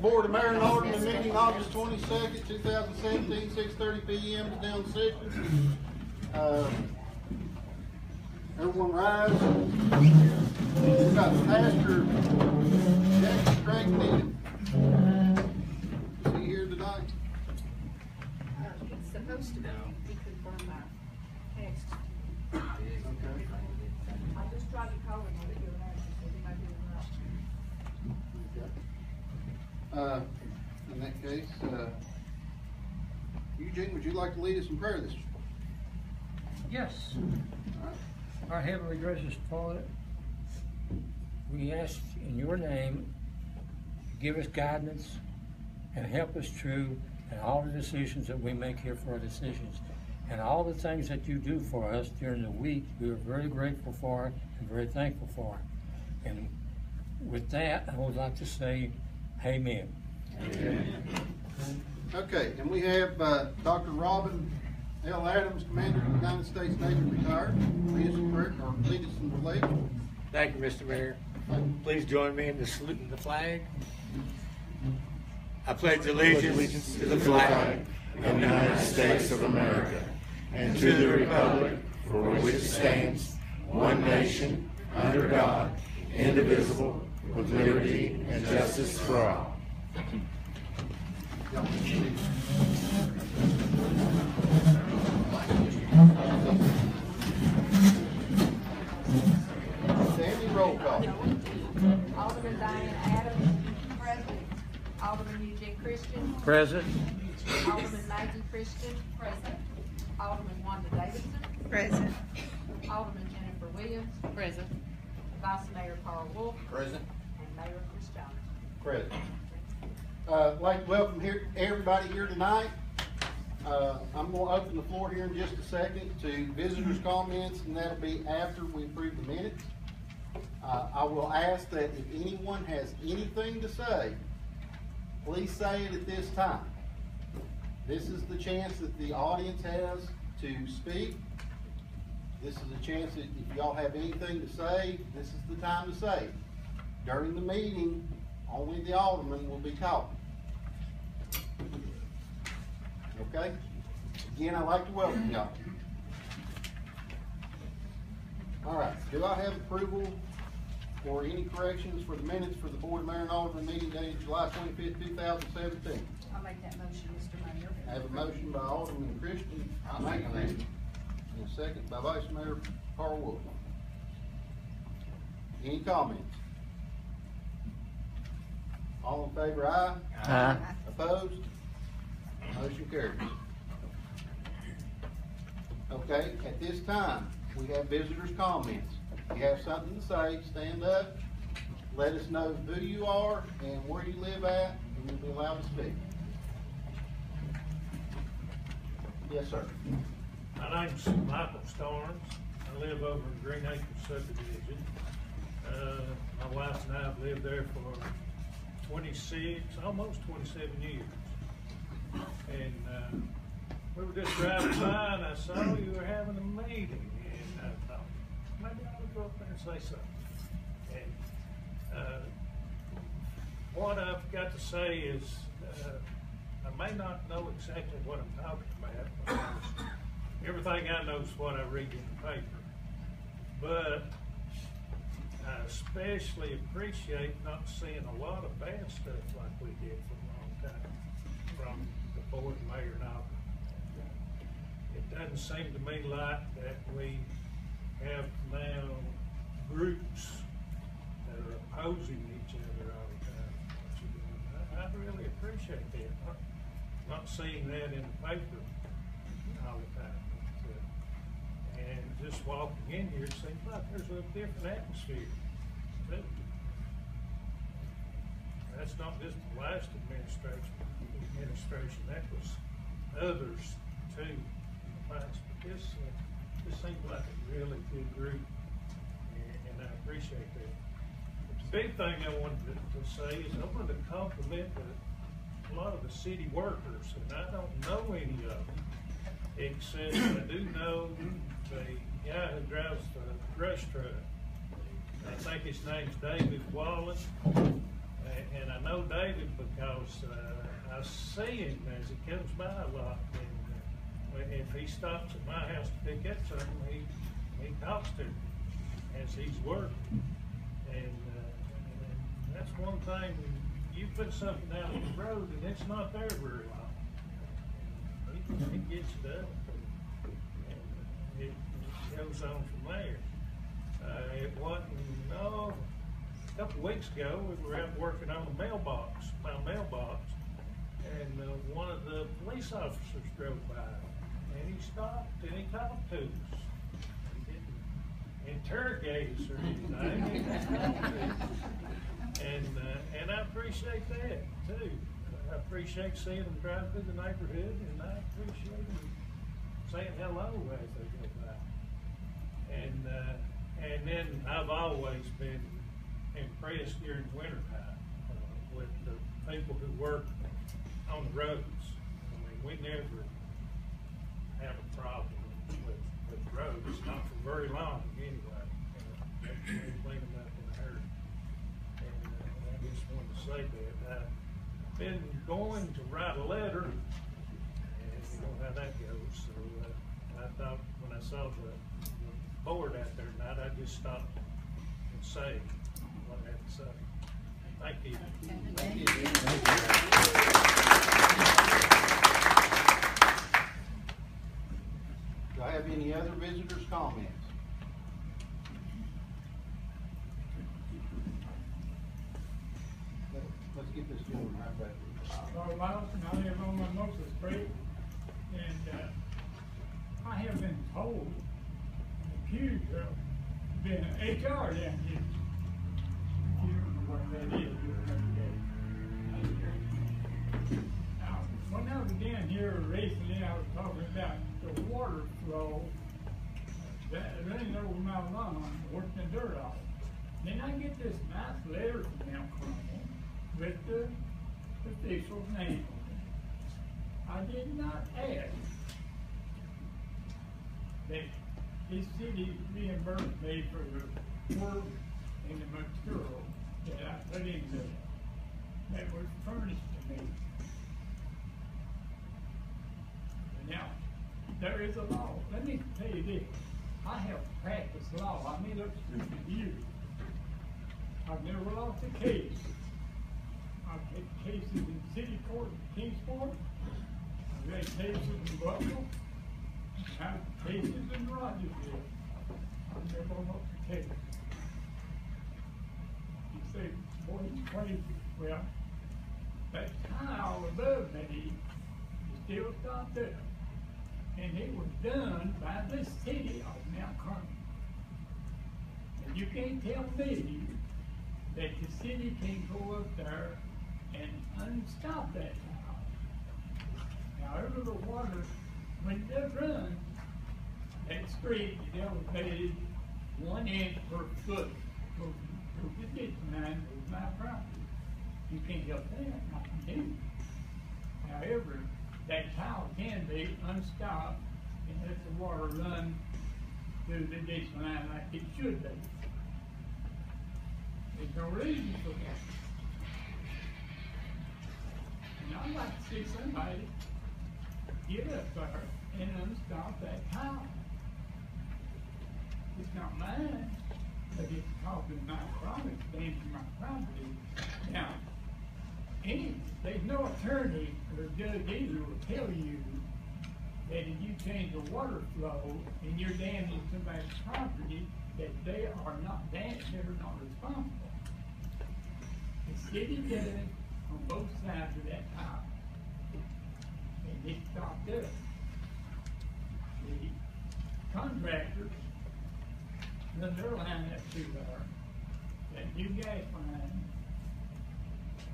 Board of Mayor and Alderman meeting August 22nd, 2017, 6:30 p.m. is down session. Everyone rise. We've got Pastor Jackson Craig Needham. Is he here tonight? It's supposed to be confirmed by text. Okay. I just tried to call him when he gave an answer, so he might be Okay. In that case, Eugene, would you like to lead us in prayer this? Yes. All right. Our Heavenly Gracious Father, we ask in your name, give us guidance and help us through in all the decisions that we make here for our decisions. And all the things that you do for us during the week, we are very grateful for and very thankful for. And with that, I would like to say, amen. Amen. Okay, and we have Dr. Robin L. Adams, Commander of the United States Navy, retired. Lead us in relations. Thank you, Mr. Mayor. Please join me in saluting the flag. I pledge allegiance to the flag of the United States of America and to the republic for which it stands, one nation, under God, indivisible, with liberty and justice for all. Sandy, roll call. Alderman Diane Adams, present. Alderman Eugene Christian, Present. Alderman Maggie Christian, present. Alderman Wanda Davidson, Present. Alderman Jennifer Williams, present. Vice Mayor Carl Wolf, Present. and Mayor Chris Jones. Present. I'd like to welcome everybody here tonight. I'm going to open the floor here in just a second to visitors' comments, and that'll be after we approve the minutes. I will ask that if anyone has anything to say, please say it at this time. This is the chance that the audience has to speak. This is a chance that if y'all have anything to say, this is the time to say it. During the meeting, only the alderman will be talking. Okay? Again, I'd like to welcome y'all. All right. Do I have approval for any corrections for the minutes for the Board of Mayor and Alderman meeting dated July 25th, 2017? I'll make that motion, Mr. Mayor. I have a motion by Alderman Christian. I'll make a motion. And a second by Vice Mayor Carl Wolf. Any comments? All in favor, aye? Aye. Opposed? Motion carries. Okay, at this time, we have visitors' comments. If you have something to say, stand up, let us know who you are and where you live at, and you'll be allowed to speak. Yes, sir. My name's Michael Starnes. I live over in Green Acres subdivision. My wife and I have lived there for 26, almost 27 years. And we were just driving by and I saw you were having a meeting. And I thought, maybe I ought to go up there and say something. And what I've got to say is, I may not know exactly what I'm talking about. Everything I know is what I read in the paper. But I especially appreciate not seeing a lot of bad stuff like we did for a long time from the board and mayor and all. It doesn't seem to me like that we have now groups that are opposing each other all the time. I really appreciate that. Not seeing that in the paper all the time. And just walking in here, it seems like there's a different atmosphere too. That's not just the last administration, that was others too in the past. But this seems like a really good group, and I appreciate that. But the big thing I wanted to say is I wanted to compliment a lot of the city workers, and I don't know any of them, except I do know the guy who drives the brush truck. I think his name's David Wallace, and And I know David because I see him as he comes by a lot. And if he stops at my house to pick up something, he talks to me as he's working. And that's one thing, you put something out on the road and it's not there very long. He gets it up and it goes on from there. It wasn't, no, a couple of weeks ago, we were out working on my mailbox, and one of the police officers drove by, and he stopped and he talked to us. He didn't interrogate us or anything. And I appreciate that too. I appreciate seeing them drive through the neighborhood, and I appreciate them saying hello as they go by. And then I've always been impressed during wintertime with the people who work on the roads. I mean, we never have a problem with roads, not for very long anyway. We clean them up in a hurry. And I just wanted to say that. I've been going to write a letter, and you know how that goes. So I thought when I saw the board out there tonight, I'd just stop and say what I had to say. Thank you. Thank you. Do I have any other visitors' comments? Let's get this going right back. Carl Wilson, I live on Mimosa Street, and I have been told, accused of being an HR down here. You don't know what that is, you don't know. Now, when I was down here recently, I was talking about the water flow that running over my lawn, working the dirt off. Then I get this nice letter from Mount Carmel with the official's name on it. I did not ask that this city reimbursed me for the work and the material that I put into it, that was furnished to me. Now, there is a law. Let me tell you this. I have practiced law. I mean, up to years. I've never lost a case. I've had cases in city court in Kingsport. I've had cases in Buffalo. I've had cases in Rogersville. I've never lost a case. You say, boy, it's 20, well, that tile above me is still stopped there. And it was done by the city of Mount Carmel. And you can't tell me that the city can go up there and unstop that tile. However, the water, when it does run, that street is elevated 1 inch per foot. So the ditch line is my property. You can't help that, I can do. However, that tile can be unstopped and let the water run through the ditch line like it should be. There's no reason for that. And I'd like to see somebody get up there and unstop that tile. It's not mine, but it's causing my property, damaging my property. Now, there's no attorney or judge either will tell you that if you change the water flow and you're damaging somebody's property, that they are not damaged, they're not responsible. The city did it on both sides of that tile. And it stopped us. The contractors run their line up through there, that new gas line,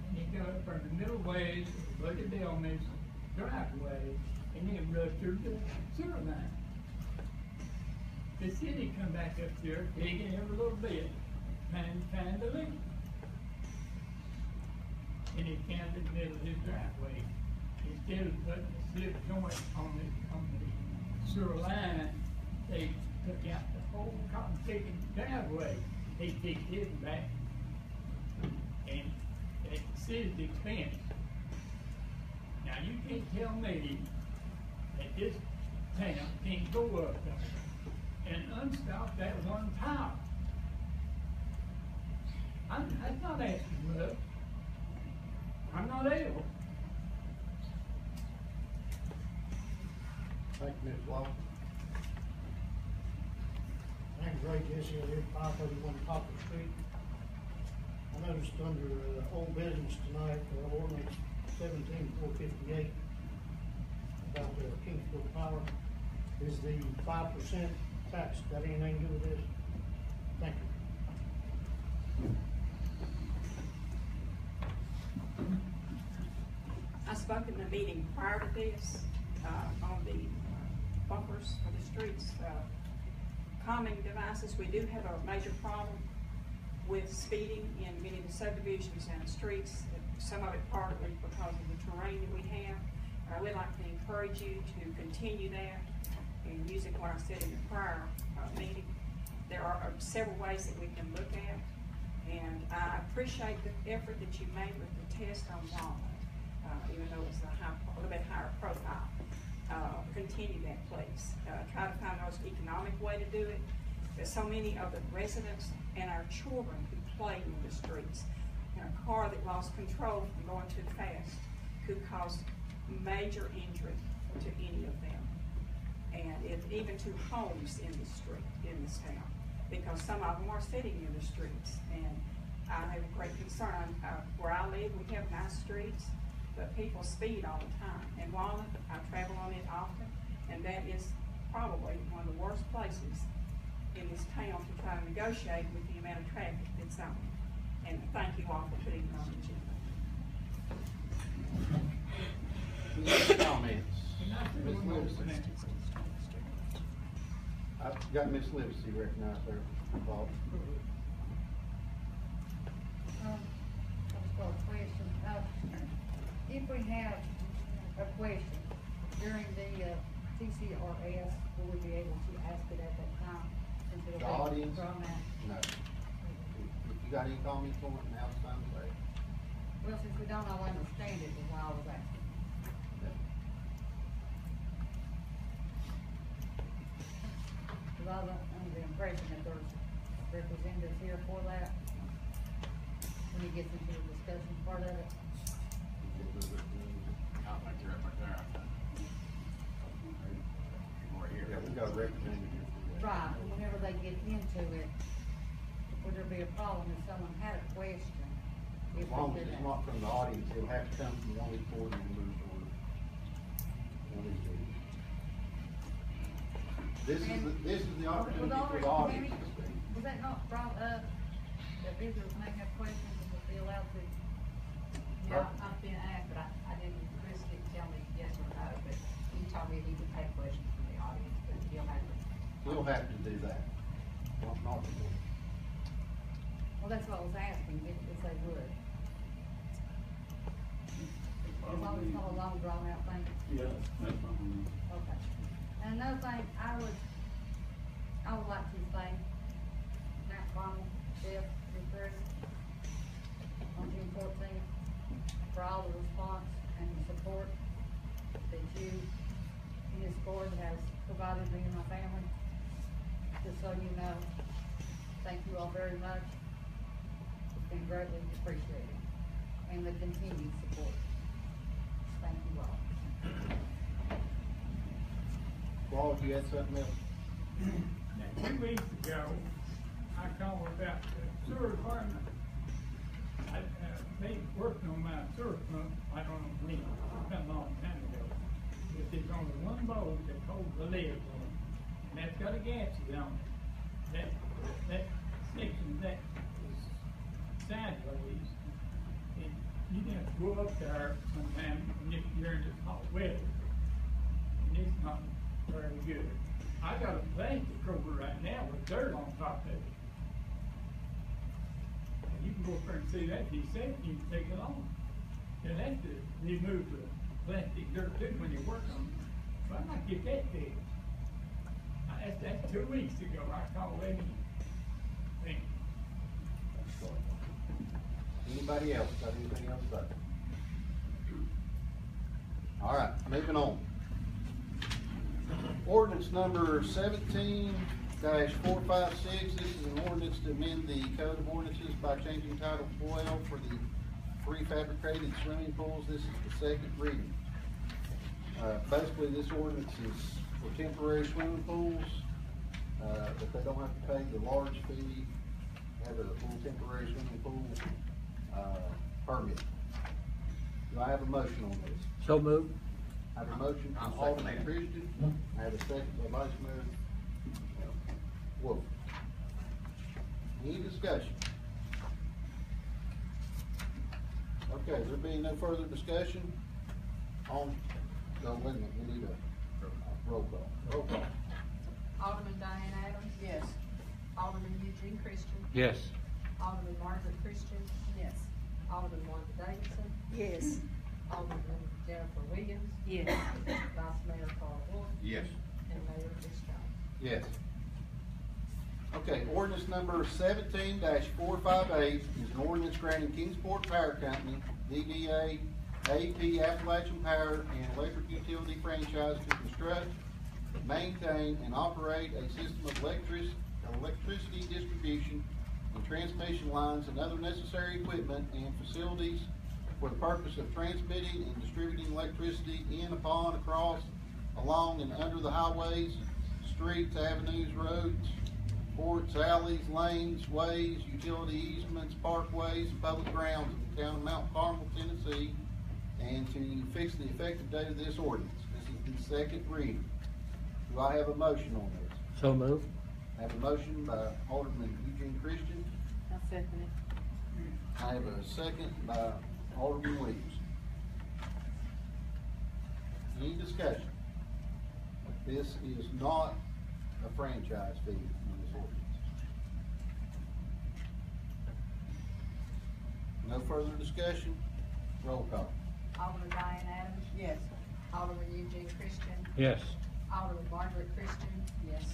and they go up from the middle ways of the Budget Delmas driveway, and then run through the sewer line. The city come back up there, digging every little bit, trying to find the leak. And he found it in the middle of his driveway. Instead of putting a slip joint on the sewer line, they took out the whole cotton picking driveway. They fixed it back. And that city's expense. Now, you can't tell me that this town can't go up there and unstop that one tower. That's not asking much. I'm not able. Thank you, Ms. Walker. I'm Ray Jesse, I live 531 Poplar Street. I noticed under old business tonight, ordinance 17458 about the Kingsville Power, is the 5% tax, got anything to do with this? Thank you. I spoke in the meeting prior to this, on the bumpers for the streets, calming devices. We do have a major problem with speeding in many of the subdivisions and streets, some of it partly because of the terrain that we have. We'd like to encourage you to continue that and using what I said in the prior meeting. There are several ways that we can look at, and I appreciate the effort that you made with the test on Walnut, even though it's a little bit higher profile. Continue that, please. Try to find the most economic way to do it. There's so many of the residents and our children who play in the streets. And a car that lost control from going too fast could cause major injury to any of them, and even to homes in the street, in this town, because some of them are sitting in the streets. And I have a great concern. Where I live, we have nice streets, but people speed all the time. And Walnut, I travel on it often, and that is probably one of the worst places in this town to try to negotiate with the amount of traffic that's on it. And thank you all for putting it on the agenda. Any comments? Ms. Livesey. I've got Ms. Livesey recognized there. Bob. I'll start a question. If we have a question during the TCRS, will we be able to ask it at that time? Since it'll The be audience? drawn out? No. If you got any comments on it, now's the time to say it. Well, since we don't all understand it, is why I was asking. Because I was under the impression that there's representatives here for that. When it gets into the discussion part of it. I think you're right there. We're here. Yeah, we got a representative here for that. Right, but whenever they get into it, would there be a problem if someone had a question? As long as it's not from the audience, it'll have to come from one of these board members or one of these people. This is the opportunity for the audience to speak. Was that not brought up, that visitors may have questions and would be allowed to? No, I've been asked, but I didn't, Chris didn't tell me yes or no, but he told me he would take questions from the audience, but he'll have to. We'll have to do that. Not the board. Well, that's what I was asking, if they would. As long as it's not a long drawn out thing. Yeah, that's fine. Okay. And another thing, I would like to thank Matt Connell, Jeff, and Chris on June 14th for all the response and the support that you and this board has provided me and my family. Just so you know, thank you all very much. It's been greatly appreciated, and the continued support. Thank you all. Paul, you had something else? Now, 2 weeks ago, I called about the sewer department. They working on my sewer pump, I don't know when, a long time ago. But there's only one bulb that holds the lid on it, and that's got a gasket on it. That section, that is sideways, and you have to go up there sometime when you're in this hot weather, and it's not very good. I got a plastic over right now with dirt on top of it. And you can go up there and see that, if you say it, you can take it off. You'll have to remove the plastic dirt too when you work on it. So I might get that fixed. That's 2 weeks ago, I called Amy. Thank you. Anybody else got anything else to say? All right, moving on. Ordinance number 17-456, this is an ordinance to amend the code of ordinances by changing title 12 for the prefabricated swimming pools. This is the second reading. Basically, this ordinance is for temporary swimming pools, but they don't have to pay the large fee, have a full temporary swimming pool, permit. Do I have a motion on this? So moved. I have a motion I'll from second Alderman that. Christian. I have a second by Vice Mayor Wolf. Any discussion? Okay, there being no further discussion, wait a minute, we need a roll call. Roll call. Alderman Diane Adams? Yes. Alderman Eugene Christian? Yes. Alderman Margaret Christian? Yes. Alderman Wanda Davidson? Yes. Alderman Jennifer Williams? Yes. Vice Mayor Carl Wolf? Yes. And Mayor Chris Jones? Yes. Okay, ordinance number 17-458 is an ordinance granting Kingsport Power Company, DBA AP Appalachian Power and Electric Utility franchise to construct, maintain, and operate a system of electricity distribution and transmission lines and other necessary equipment and facilities for the purpose of transmitting and distributing electricity in, upon, across, along, and under the highways, streets, avenues, roads, ports, alleys, lanes, ways, utility easements, parkways, and public grounds of the town of Mount Carmel, Tennessee, and to fix the effective date of this ordinance. This is the second reading. Do I have a motion on this? So moved. I have a motion by Alderman Eugene Christian. I'll second it. I have a second by Alderman Williams. Any discussion? This is not a franchise fee in this ordinance. No further discussion? Roll call. Alderman Diane Adams? Yes. Alderman Eugene Christian? Yes. Alderman Margaret Christian? Yes.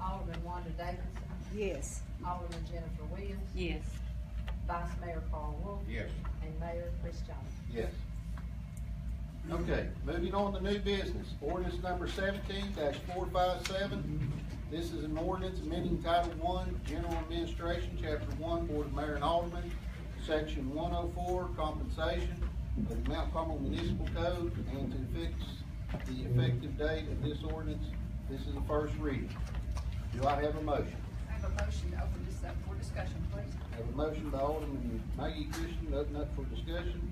Alderman Wanda Davidson? Yes. Alderman Jennifer Williams? Yes. Vice Mayor Carl Wolf? Yes. And Mayor Chris Jones? Yes. Okay, moving on to new business. Ordinance number 17-457. This is an ordinance amending Title I, General Administration, Chapter 1, Board of Mayor and Aldermen, Section 104, Compensation of the Mount Carmel Municipal Code, and to fix the effective date of this ordinance. This is the first reading. Do I have a motion? I have a motion to open this up for discussion, please. I have a motion by Alderman Maggie Christian to open up for discussion.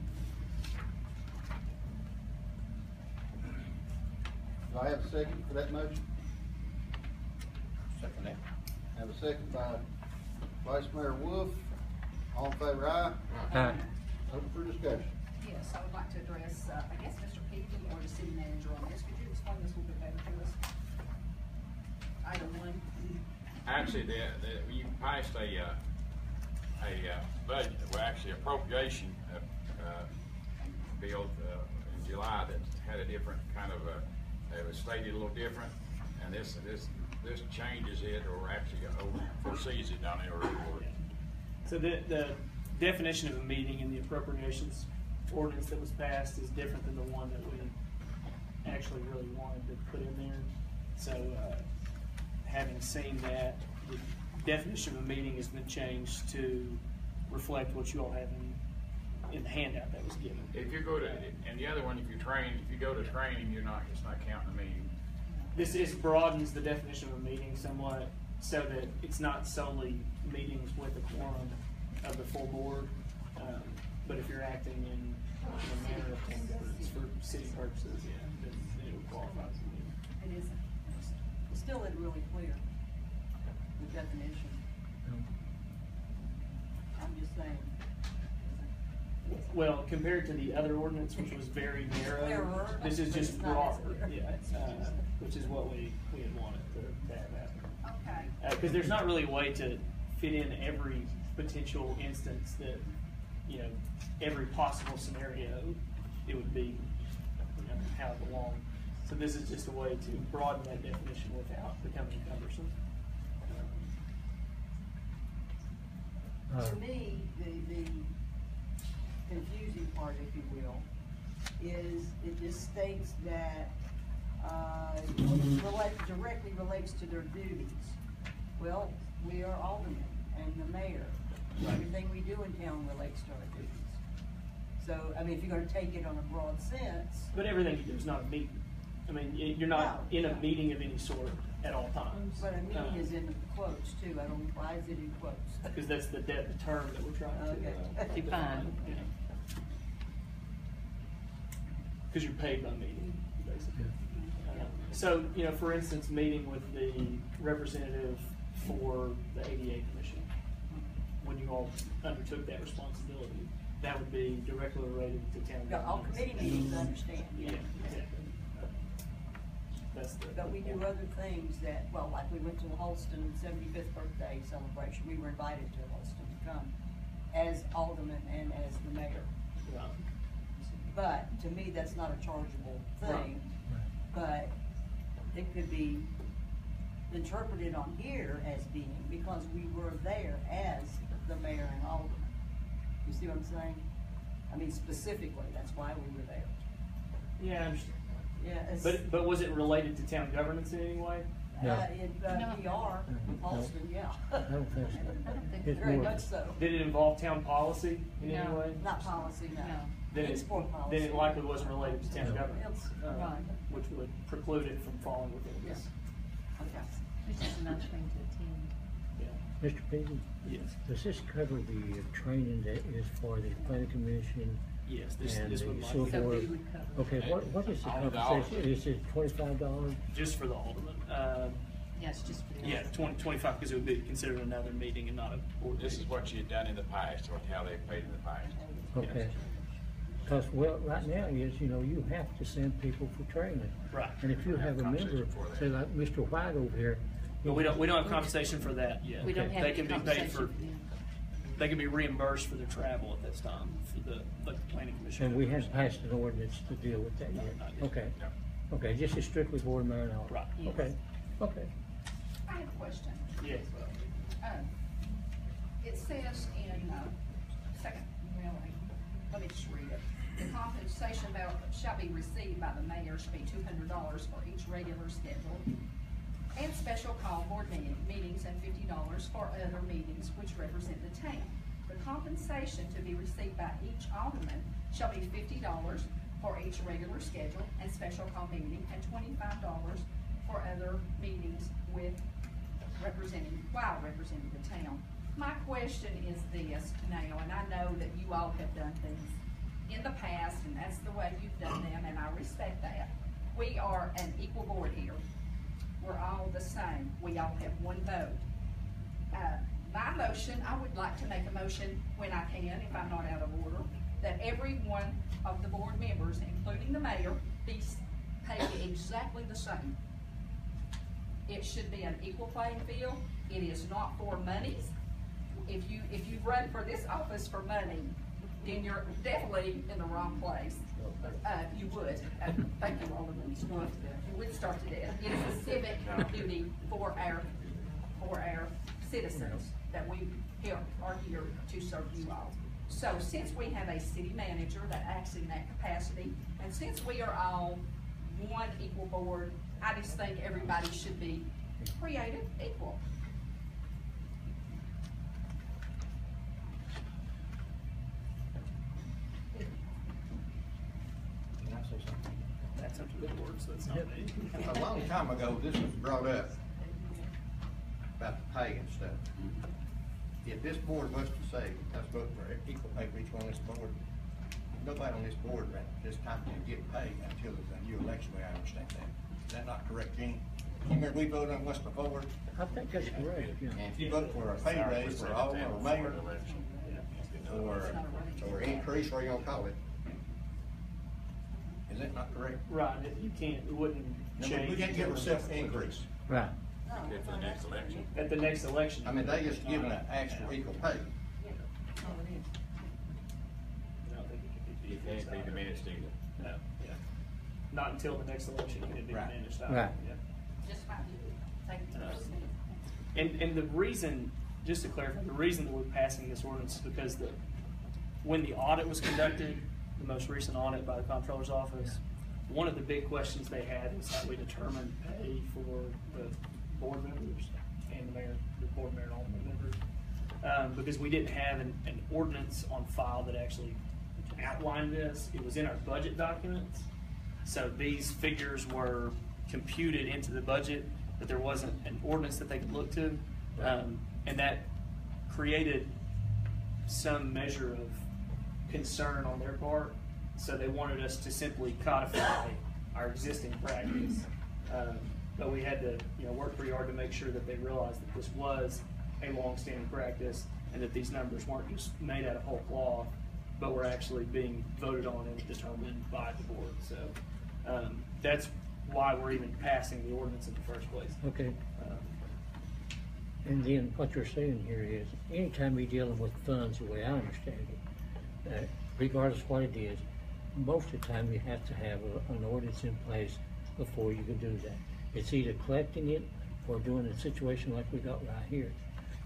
Do I have a second for that motion? Second that. I have a second by Vice Mayor Wolf. All in favor, aye? Aye. Open for discussion. Yes, I would like to address, I guess, Mr. Peavy or the city manager on this. Could you explain this a little bit better to us? Item 1. Actually, you passed a budget, well, actually appropriation bill in July that had a different kind of it was stated a little different, and this changes it, or actually foresees it down there. So the definition of a meeting in the appropriations ordinance that was passed is different than the one that we actually really wanted to put in there. So having seen that, the definition of a meeting has been changed to reflect what you all have in the handout that was given. If you go to, and the other one, if you go to training, it's not counting the meeting. This broadens the definition of a meeting somewhat, so that it's not solely meetings with a quorum of the full board, but if you're acting in a manner of town governance for city purposes, yeah, then it would qualify as a meeting. It isn't. It's still isn't really clear, the definition. I'm just saying. Well, compared to the other ordinance, which was very narrow, this is just It's not as broader, clear. yeah, which is what we had wanted to have happen. Okay. Because there's not really a way to fit in every potential instance that, every possible scenario it would be, how it belongs. So this is just a way to broaden that definition without becoming cumbersome. To me, the confusing part, if you will, is it just states that, directly relates to their duties. Well, we are aldermen and the mayor. Everything we do in town relates to our duties. So, I mean, if you're gonna take it on a broad sense. But everything you do is not a meeting. I mean, you're not in a meeting of any sort at all times. But a meeting is in quotes too. I don't know, why is it in quotes? Because that's the term that we're trying to Define. Because you're paid by meeting, basically. So, for instance, meeting with the representative for the ADA Commission, when you all undertook that responsibility, that would be directly related to town government. All committee meetings, I understand. Yeah, exactly. But we do other things that, well, like we went to the Holston 75th birthday celebration. We were invited to Holston to come as alderman and as the mayor. Right. But to me, that's not a chargeable thing. Right. But it could be interpreted on here as being, because we were there as the mayor and alderman. You see what I'm saying? I mean, specifically, that's why we were there. Yeah, I understand. Yeah. But was it related to town governance in any way? No. We are, with Holston, yeah. I don't think so. I don't think It's Very more- much so. Did it involve town policy in any No. way? Not policy, no. Then It's sport policy. Then it likely wasn't related to town No. governance, Right. which would preclude it from falling within this. Okay. It's just another thing to attend. Yeah. Mr. Peavy, Yes. does this cover the training that is for the planning commission Yes. and This would the like school So board? we would cover. Okay, what is the All the compensation? Is it $25? just for the alderman. Yeah, it's just for the. Yeah, 25 because it would be considered another meeting and not a board. This is meeting. what you had done in the past, or how they paid in the past. Okay. Because, well, right now is, you have to send people for training. Right. And if you have a member, say like Mr. White over here. But we don't have compensation for that yet. We don't have They any can be paid compensation for. for them. They can be reimbursed for their travel at this time for the planning commission. And we haven't passed an ordinance to deal with that No, yet? not yet. Okay. No. Okay, this is strictly board mayor and all? Right. Yes. Okay, okay. I have a question. Yes. It says in, second, let me just read it. The compensation amount shall be received by the mayor shall be $200 for each regular schedule and special call board meetings and $50 for other meetings which represent the town. The compensation to be received by each alderman shall be $50 for each regular schedule and special call meeting and $25 for other meetings while representing the town. My question is this now, and I know that you all have done things in the past, and that's the way you've done them, and I respect that. We are an equal board here. We're all the same. We all have one vote. My motion, I would like to make a motion when I can, if I'm not out of order, that every one of the board members, including the mayor, be paid exactly the same. It should be an equal playing field. It is not for monies. If you run for this office for money, then you're definitely in the wrong place. You would. Thank you, Alderman. You would start to death. It is a civic duty for our citizens that we are here to serve you all. So since we have a city manager that acts in that capacity, and since we are all one equal board, I just think everybody should be created equal. Can I say something? That's up to the board, so it's not me. A long time ago, this was brought up about the pay and stuff. If this board was to say, let's vote for equal pay for each one on this board, nobody on this board at this time can get paid until the new election, way I understand that. Is that not correct, Gene? You remember we voted on what's before? I think that's correct, yeah. If you vote for a pay raise for all, or mayor, or increase, or you gonna call it, is that not correct? Right, you can't, it wouldn't change. We can't give ourselves an increase. Right. Okay, for the next election. At the next election. I mean, they just giving an actual equal pay. I don't think it could It can't be diminished either. No, yeah. Not until the next election can it be Right. diminished. Right. Yeah. Just my view. Thank you for listening. And the reason, just to clarify, the reason that we're passing this ordinance is because when the audit was conducted, the most recent audit by the comptroller's office, one of the big questions they had was how we determined pay for the board members and the board mayor and alderman members. Because we didn't have an ordinance on file that actually outlined this. It was in our budget documents. So these figures were computed into the budget, but there wasn't an ordinance that they could look to. And that created some measure of concern on their part. So they wanted us to simply codify our existing practice. But we had to, work pretty hard to make sure that they realized that this was a long-standing practice and that these numbers weren't just made out of whole cloth, but were actually being voted on and determined by the board. So that's why we're even passing the ordinance in the first place. Okay. And then what you're saying here is, anytime you're dealing with funds, the way I understand it, regardless of what it is, most of the time you have to have an ordinance in place before you can do that. It's either collecting it or doing a situation like we got right here.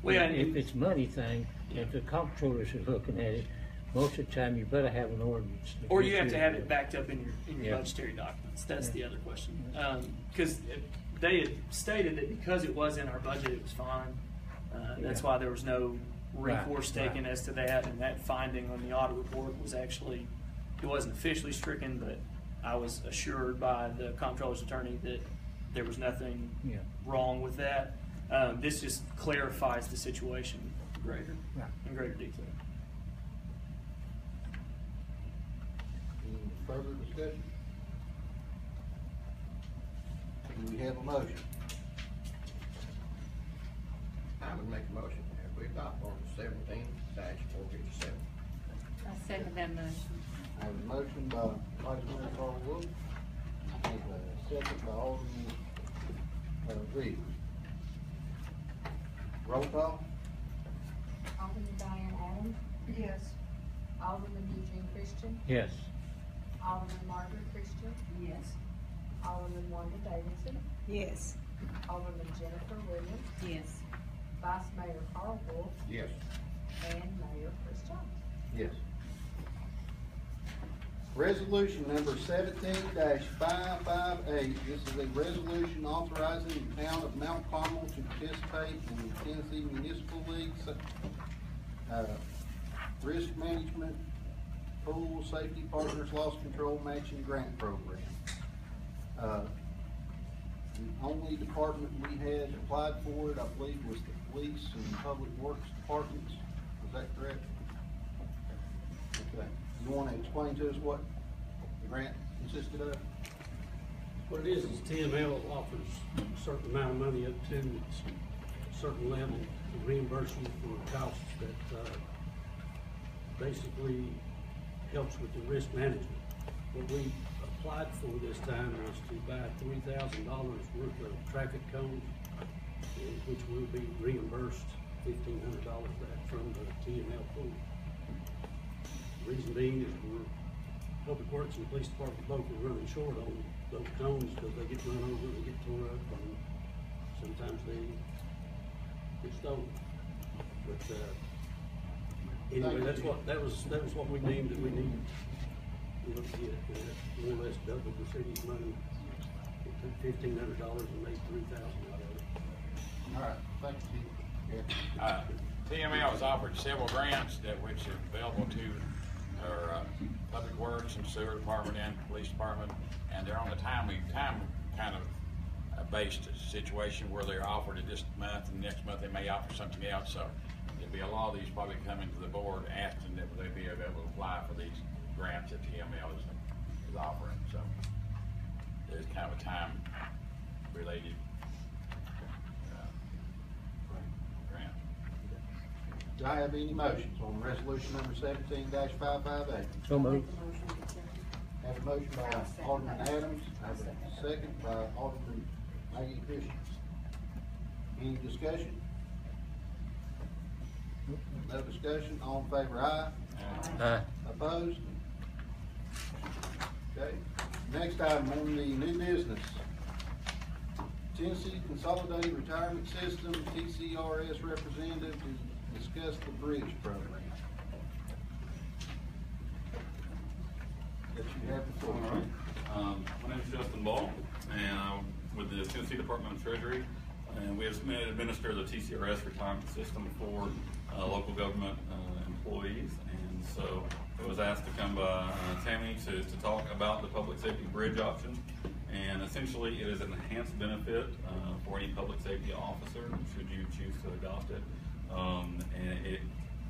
Well, yeah, if it's money thing, if the comptrollers are looking at it, most of the time you better have an ordinance. Or you have to have it backed up in your budgetary documents. That's the other question. Because they had stated that because it was in our budget, it was fine. That's why there was no recourse taken as to that, and that finding on the audit report was actually, it wasn't officially stricken, but I was assured by the comptroller's attorney that there was nothing wrong with that. This just clarifies the situation in greater detail. Any further discussion? Do we have a motion? I would make a motion that we adopt ordinance 17-457. I second that motion. I have a motion by Vice Mayor Carl Wood, and a second by Alderman Reed. Roll call? Alderman Diane Adams, Yes. Alderman Eugene Christian, Yes. Alderman Margaret Christian, Yes. Alderman Wanda Davidson, Yes. Alderman Jennifer Williams, Yes. Vice Mayor Carl Wolf, Yes. and Mayor Chris Jones. Yes. Resolution number 17-558. This is a resolution authorizing the town of Mount Carmel to participate in the Tennessee Municipal League Risk Management Pool Safety Partners Loss Control Matching Grant Program. The only department we had applied for it, I believe, was the police and public works departments. Is that correct? Okay. You want to explain to us what the grant consisted of? What it is TML offers a certain amount of money up to a certain level to reimburse you for costs that basically helps with the risk management. What we applied for this time was to buy $3,000 worth of traffic cones, which will be reimbursed $1,500 back from the TML pool. The reason being is Public Works and Police Department both are running short on those cones because they get run over, they get tore up, and sometimes they get stolen. But anyway, that was what we deemed that we needed. We looked at it, more or less doubled the city's money. It took $1,500 and made $3,000 out of it. All right, thank you. TML has offered several grants which are available to our Public Works and Sewer Department and Police Department, and they're on a time kind of based situation where they're offered it this month, and next month they may offer something else. So there'll be a lot of these probably coming to the board asking that they be able to apply for these grants that TML is offering. So there's kind of a time related grant. Do I have any motions on resolution number 17-558? So moved. Have a motion by Alderman Adams, have a second by Alderman Maggie Christian. Any discussion? No discussion, all in favor, aye? Aye. Opposed? Okay, next item on the new business. Tennessee Consolidated Retirement System, TCRS representative to discuss the bridge program. You have the floor. All right. My name is Justin Ball, and I'm with the Tennessee Department of Treasury, and we administer the TCRS retirement system for local government employees. And so I was asked to come by Tammy to talk about the public safety bridge option. And essentially, it is an enhanced benefit for any public safety officer, should you choose to adopt it. And it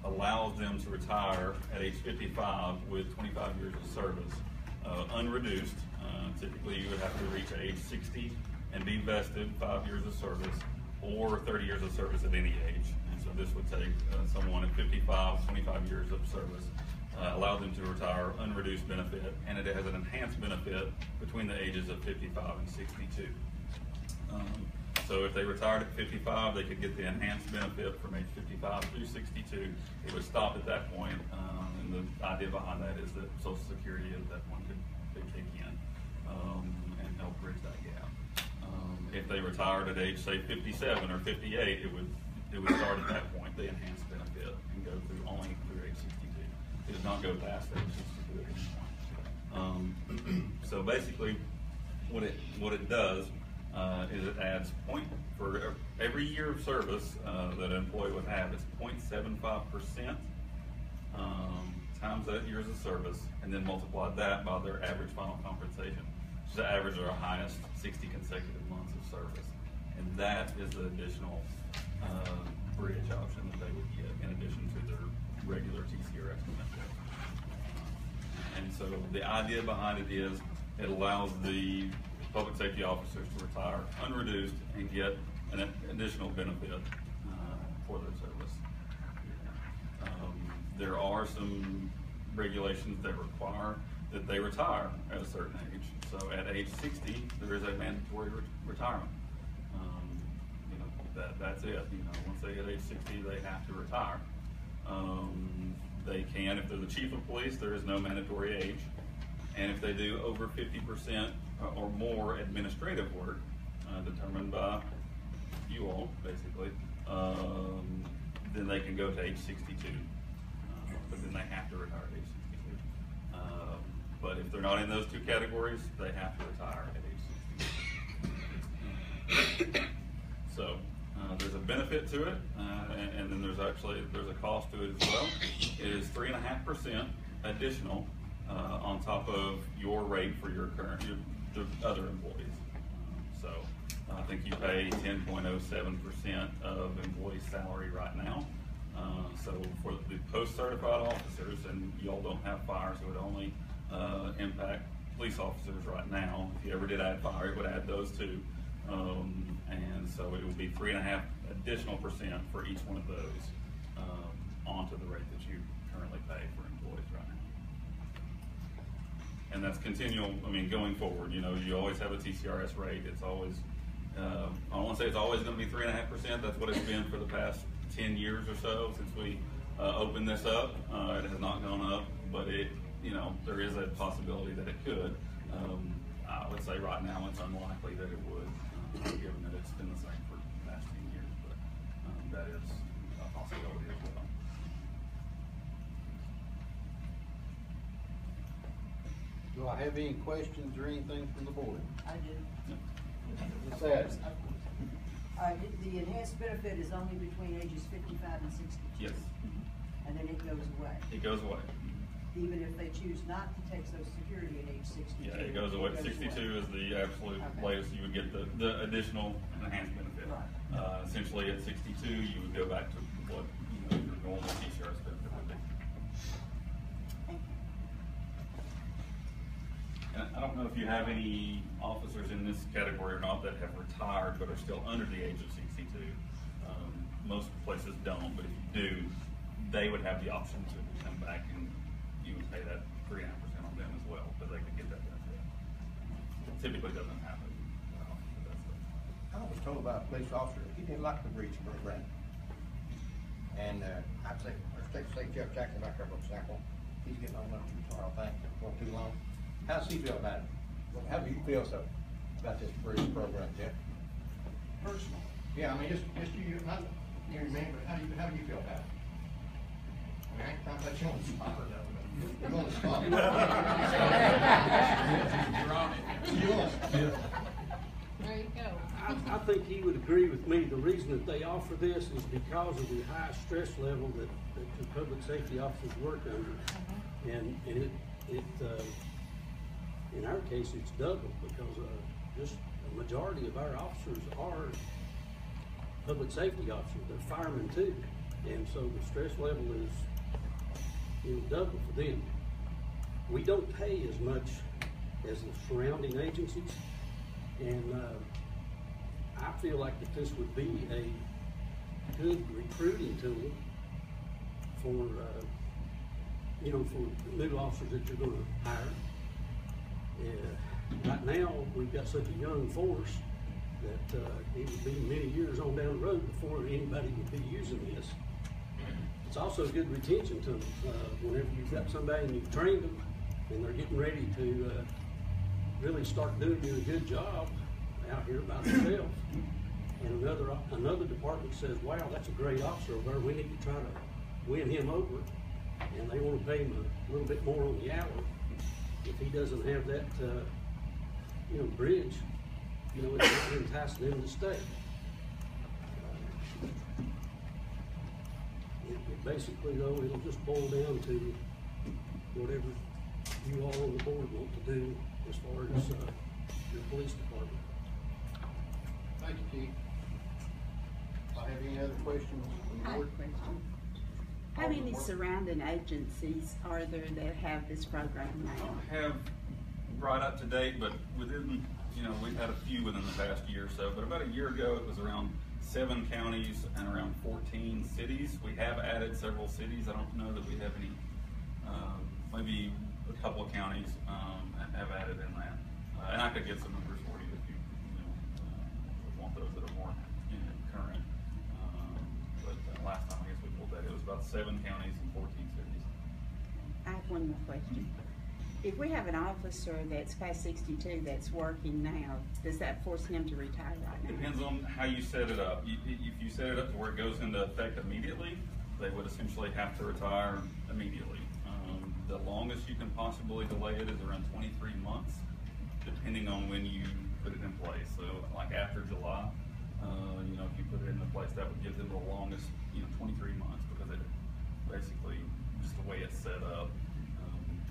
allows them to retire at age 55 with 25 years of service, unreduced. Typically, you would have to reach age 60 and be vested 5 years of service, or 30 years of service at any age. And so this would take someone at 55, 25 years of service, allow them to retire unreduced benefit, and it has an enhanced benefit between the ages of 55 and 62. So if they retired at 55, they could get the enhanced benefit from age 55 through 62. It would stop at that point, and the idea behind that is that Social Security at that point could kick in and help bridge that gap. If they retired at age, say, 57 or 58, it would start at that point, the enhanced benefit, and go through only through age 62. It does not go past age 62 at any point. So basically, what it does is it adds point for every year of service that an employee would have. It's 0.75% times that years of service, and then multiply that by their average final compensation, which is the average of our highest 60 consecutive months of service. And that is the additional bridge option that they would get in addition to their regular TCRS benefit. And so the idea behind it is it allows the public safety officers to retire unreduced and get an additional benefit for their service. There are some regulations that require that they retire at a certain age. So at age 60, there is a mandatory retirement. That's it. Once they hit age 60, they have to retire. They can, if they're the chief of police, there is no mandatory age. And if they do over 50% or more administrative work, determined by you all, basically, then they can go to age 62. But then they have to retire at age 62. But if they're not in those two categories, they have to retire at age 62. So there's a benefit to it, and then there's a cost to it as well. It is 3.5% additional on top of your rate for your other employees. So I think you pay 10.07% of employee salary right now. So for the post-certified officers, and y'all don't have fire, so it only impact police officers right now. If you ever did add fire, it would add those two. And so it would be 3.5% additional for each one of those onto the rate that you currently pay for employees right now. And that's continual, going forward. You always have a TCRS rate. It's always, I don't want to say it's always going to be 3.5%. That's what it's been for the past 10 years or so since we opened this up. It has not gone up, but there is a possibility that it could. I would say right now it's unlikely that it would, given that it's been the same for the past 10 years, but that is a possibility as well. Do I have any questions or anything from the board? I do. Ms. Adams? The enhanced benefit is only between ages 55 and 60. Yes. And then it goes away. It goes away. Even if they choose not to take Social Security at age 62. Yeah, it goes away. 62 is the absolute latest you would get the additional enhanced benefit. Right. Essentially, at 62, you would go back to what your normal TCRS benefit would be. And I don't know if you have any officers in this category or not that have retired but are still under the age of 62. Most places don't, but if you do, they would have the option to come back and you would pay that 3.5% on them as well, but they could get that benefit. Typically doesn't happen. I was told by a police officer, he didn't like the breach program. And I'd say, let's take Jeff Jackson back there for example. He's getting on enough too far, I think, going too long. How does he feel about it? How do you feel about this breach program, Jeff? Personal. Yeah, just you, not you remember, how do you feel about it? I ain't trying to let you on the spot or nothing. You're gonna stop. You're on it. There you go. I think he would agree with me. The reason that they offer this is because of the high stress level that the public safety officers work under. And it in our case, it's double because just a majority of our officers are public safety officers. They're firemen too. And so the stress level is double for them. We don't pay as much as the surrounding agencies. And I feel like that this would be a good recruiting tool for for new officers that you're going to hire. Right now, we've got such a young force that it would be many years on down the road before anybody would be using this. It's also a good retention tool. Whenever you've got somebody and you've trained them and they're getting ready to really start doing you a good job out here by themselves, and another department says, wow, that's a great officer over there, we need to try to win him over, and they want to pay him a little bit more on the hour. If he doesn't have that, bridge, it's not enticing him to stay. It basically, though, it'll just boil down to whatever you all on the board want to do as far as your police department. Thank you, Chief. Do I have any other questions from the I have board? a question. How many surrounding agencies are there that have this program I now? don't have right up to date, but within, we've had a few within the past year or so, but about a year ago, it was around 7 counties and around 14 cities. We have added several cities. I don't know that we have any, maybe a couple of counties have added in that. And I could get some numbers for you if you want those that are more current. But last time I guess we pulled that, it was about 7 counties and 14 cities. I have one more question. If we have an officer that's past 62 that's working now, does that force him to retire right now? Depends on how you set it up. If you set it up to where it goes into effect immediately, they would essentially have to retire immediately. The longest you can possibly delay it is around 23 months, depending on when you put it in place. So like after July, if you put it into place, that would give them the longest, 23 months, because it basically, just the way it's set up,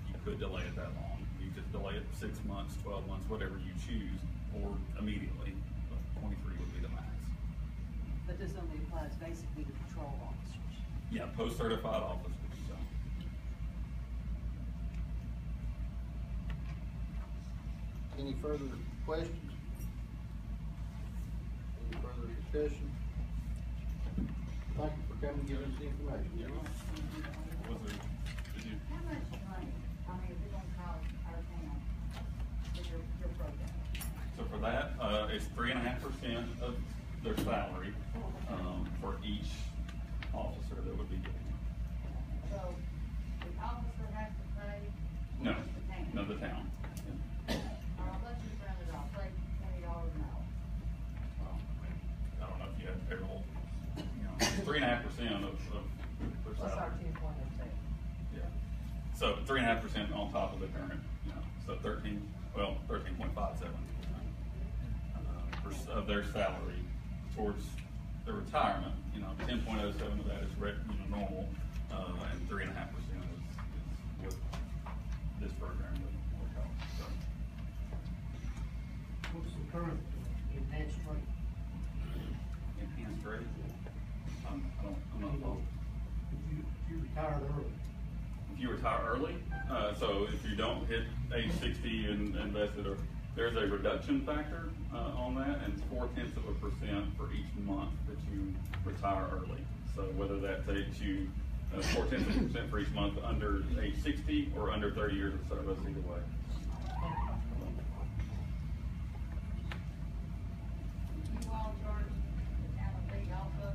you could delay it that long. You could delay it 6 months, 12 months, whatever you choose, or immediately. But 23 would be the max. But this only applies basically to patrol officers. Yeah, post-certified officers. So. Any further questions? Any further discussion? Thank you for coming and giving us the information. Was there, did you? How much money, is it gonna cost our town with your program? So for that, it's 3.5% of their salary for each officer that would be getting it. So, the officer has to pay? No, The town? no, the town. Let's just round it off, say $20 an hour. Well, I don't know if you have payroll, it's 3.5% of their Plus our salary. 10.02. Yeah. So 3.5% on top of the current, so 13.57 of their salary towards the retirement. 10.07 of that is normal, and 3.5% is what this program would help. So What's the current enhanced rate? enhanced rate. I'm not involved. If you retired early, If you retire early, so if you don't hit age 60 and vested, or there's a reduction factor on that, and it's 0.4% for each month that you retire early. So whether that takes you 0.4% for each month under age 60 or under 30 years of service, either way. You all charge the town a fee also?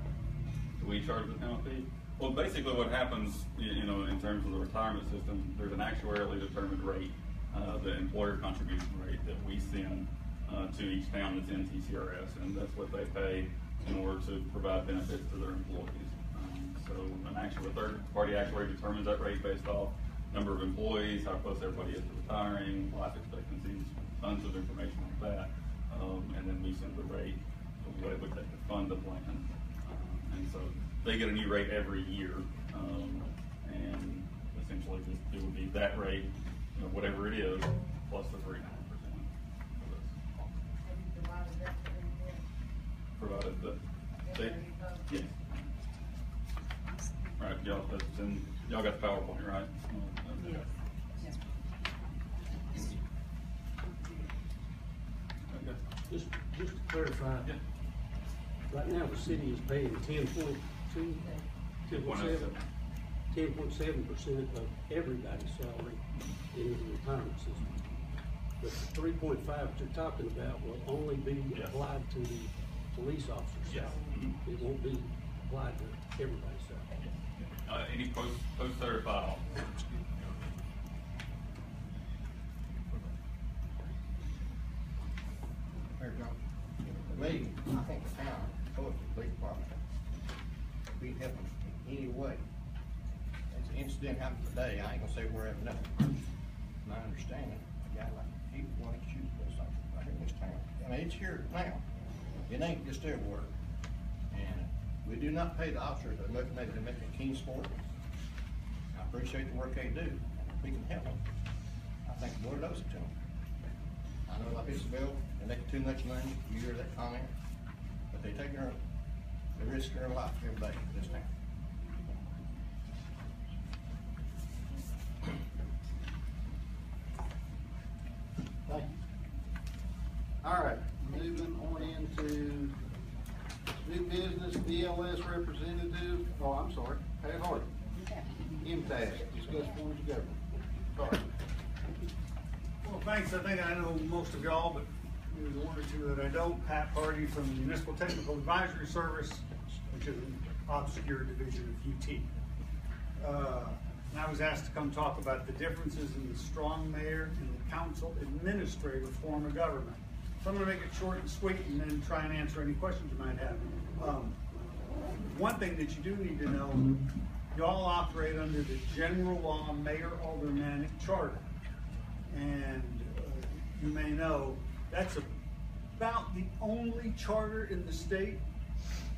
Do we charge the penalty? Well, basically what happens, in terms of the retirement system, there's an actuarially determined rate, the employer contribution rate that we send to each town that's in TCRS, and that's what they pay in order to provide benefits to their employees. So a third-party actuary determines that rate based off number of employees, how close everybody is to retiring, life expectancies, tons of information like that. And then we send the rate of what it would take to fund the plan. And so they get a new rate every year. And essentially it would be that rate, you know, whatever it is, plus the 3.5%. Provided that they, yes. Right, y'all, y'all got the PowerPoint, right? Yes. Yes. Okay. Just to clarify, right now the city is paying 10.7% of everybody's salary in the retirement system. But the 3.5 that you're talking about will only be applied to the police officers' salary. It won't be applied to everybody's salary. Any post-certified officers. Mayor John, to me, I think the town, both the police department, we help them in any way. As an incident happened today, I ain't gonna say where it nothing. My understanding, a guy like he wanted to shoot police officers right here in this town. I mean, it's here now. It ain't just everywhere. And we do not pay the officers enough money to make a keen sport. I appreciate the work they do. If we can help them, I think the board owes it to them. I know like Isabel, they make too much money, you hear that comment, but they take their, they risk their life every day for this town. Thank you. All right, moving on into new business, BLS representative, oh, I'm sorry, Pat Hardy. MTAS, discuss forms of government. Sorry. Well, thanks. I think I know most of y'all, but there's one or two that I don't. Pat Hardy from the Municipal Technical Advisory Service, which is an obscure division of UT. And I was asked to come talk about the differences in the strong mayor and the council administrative form of government. So I'm going to make it short and sweet and then try and answer any questions you might have. One thing that you do need to know, you all operate under the general law mayor aldermanic charter. And you may know that's about the only charter in the state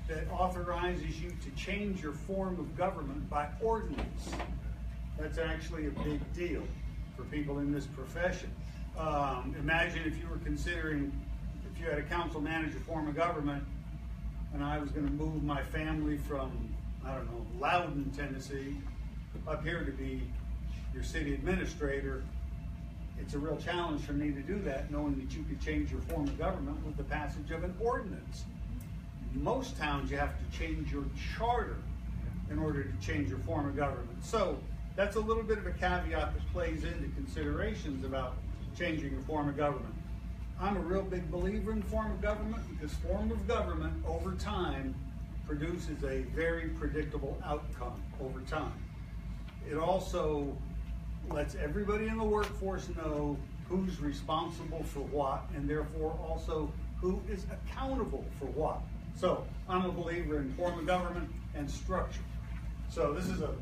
that authorizes you to change your form of government by ordinance. That's actually a big deal for people in this profession. Imagine if you were considering, if you had a council manager form of government and I was going to move my family from, I don't know, Loudon, Tennessee, up here to be your city administrator. It's a real challenge for me to do that, knowing that you could change your form of government with the passage of an ordinance. Most towns, you have to change your charter in order to change your form of government. So that's a little bit of a caveat that plays into considerations about changing your form of government. I'm a real big believer in form of government because form of government over time produces a very predictable outcome over time. It also lets everybody in the workforce know who's responsible for what, and therefore also who is accountable for what. So I'm a believer in form of government and structure. So this is an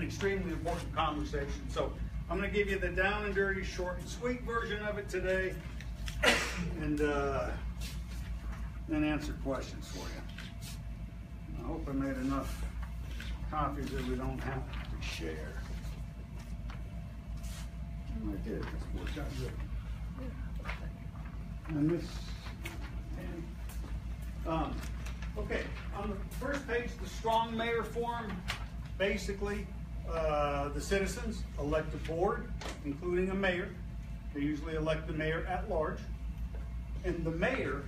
extremely important conversation. So I'm going to give you the down and dirty, short and sweet version of it today, and then answer questions for you. I hope I made enough copies that we don't have to share. I did. This worked out good. And this, okay, on the first page, the strong mayor form, basically, the citizens elect a board, including a mayor. They usually elect the mayor at large. And the mayor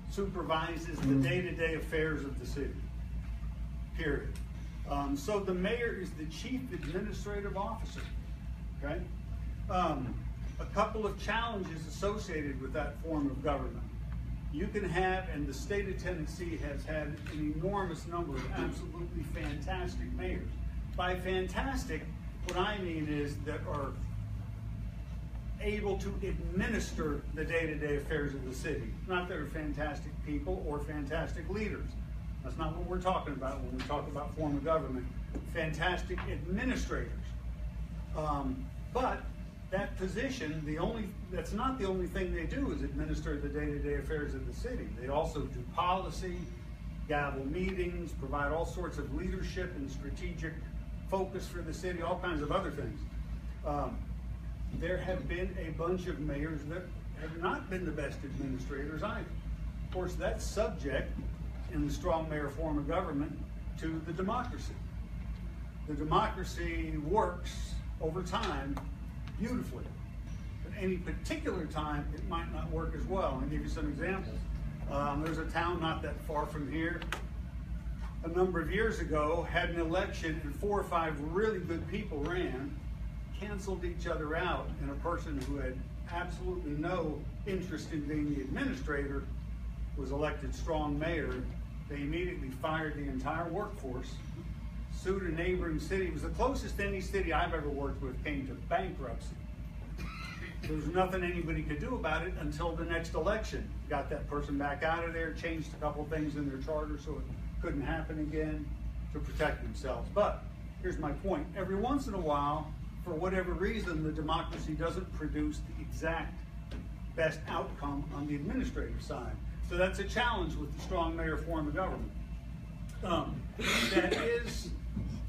supervises the day-to-day affairs of the city, period. So the mayor is the chief administrative officer, okay? A couple of challenges associated with that form of government. You can have, and the state of Tennessee has had an enormous number of absolutely fantastic mayors. By fantastic, what I mean is that are able to administer the day-to-day affairs of the city. Not that they're fantastic people or fantastic leaders. That's not what we're talking about when we talk about form of government. Fantastic administrators. But that position, that's not the only thing they do is administer the day-to-day affairs of the city. They also do policy, gavel meetings, provide all sorts of leadership and strategic focus for the city, all kinds of other things. There have been a bunch of mayors that have not been the best administrators either. Of course, that's subject in the strong mayor form of government to the democracy. The democracy works over time beautifully. At any particular time, it might not work as well. I'll give you some examples. There's a town not that far from here, a number of years ago, had an election and 4 or 5 really good people ran, canceled each other out, and a person who had absolutely no interest in being the administrator was elected strong mayor. They immediately fired the entire workforce, sued a neighboring city. It was the closest any city I've ever worked with came to bankruptcy. There was nothing anybody could do about it until the next election. Got that person back out of there, changed a couple things in their charter so it couldn't happen again to protect themselves. But here's my point. Every once in a while, for whatever reason, the democracy doesn't produce the exact best outcome on the administrative side. So that's a challenge with the strong mayor form of government. That is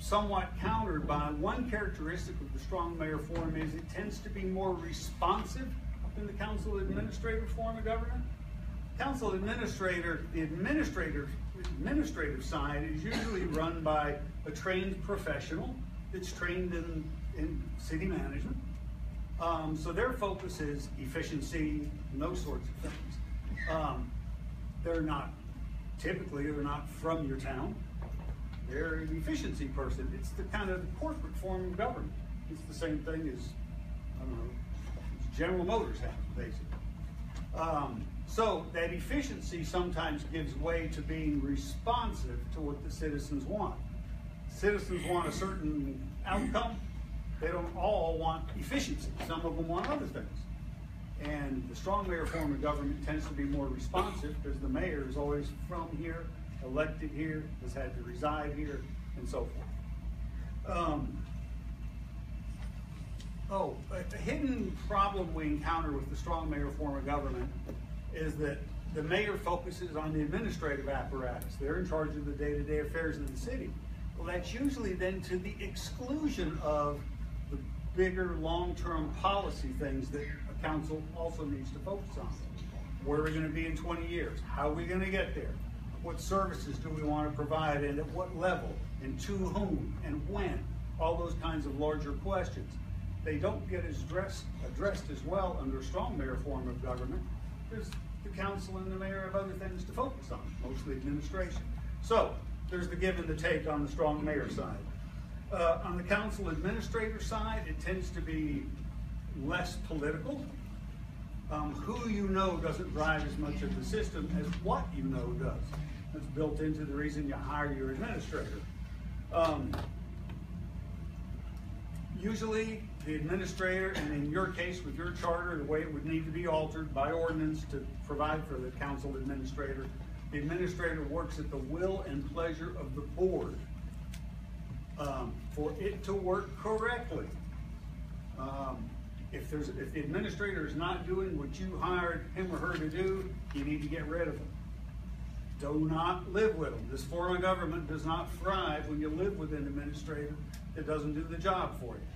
somewhat countered by one characteristic of the strong mayor form is it tends to be more responsive than the council administrator form of government. Council administrator, the administrative side is usually run by a trained professional that's trained in city management. So their focus is efficiency and those sorts of things. They're not from your town. They're an efficiency person. It's the kind of corporate form of government. It's the same thing as, I don't know, General Motors has, basically. So that efficiency sometimes gives way to being responsive to what the citizens want. Citizens want a certain outcome. They don't all want efficiency. Some of them want other things. And the strong mayor form of government tends to be more responsive because the mayor is always from here, elected here, has had to reside here, and so forth. A hidden problem we encounter with the strong mayor form of government is that the mayor focuses on the administrative apparatus. They're in charge of the day-to-day affairs of the city. Well, that's usually then to the exclusion of the bigger long-term policy things that a council also needs to focus on. Where are we going to be in 20 years? How are we going to get there? What services do we want to provide and at what level and to whom and when? All those kinds of larger questions. They don't get addressed as well under strong mayor form of government because the council and the mayor have other things to focus on, mostly administration. So there's the give and the take on the strong mayor side. On the council administrator side, it tends to be less political. Who you know doesn't drive as much of the system as what you know does. That's built into the reason you hire your administrator. Usually the administrator, and in your case with your charter, the way it would need to be altered by ordinance to provide for the council administrator, the administrator works at the will and pleasure of the board for it to work correctly. If the administrator is not doing what you hired him or her to do, you need to get rid of them. Do not live with them. This form of government does not thrive when you live with an administrator that doesn't do the job for you.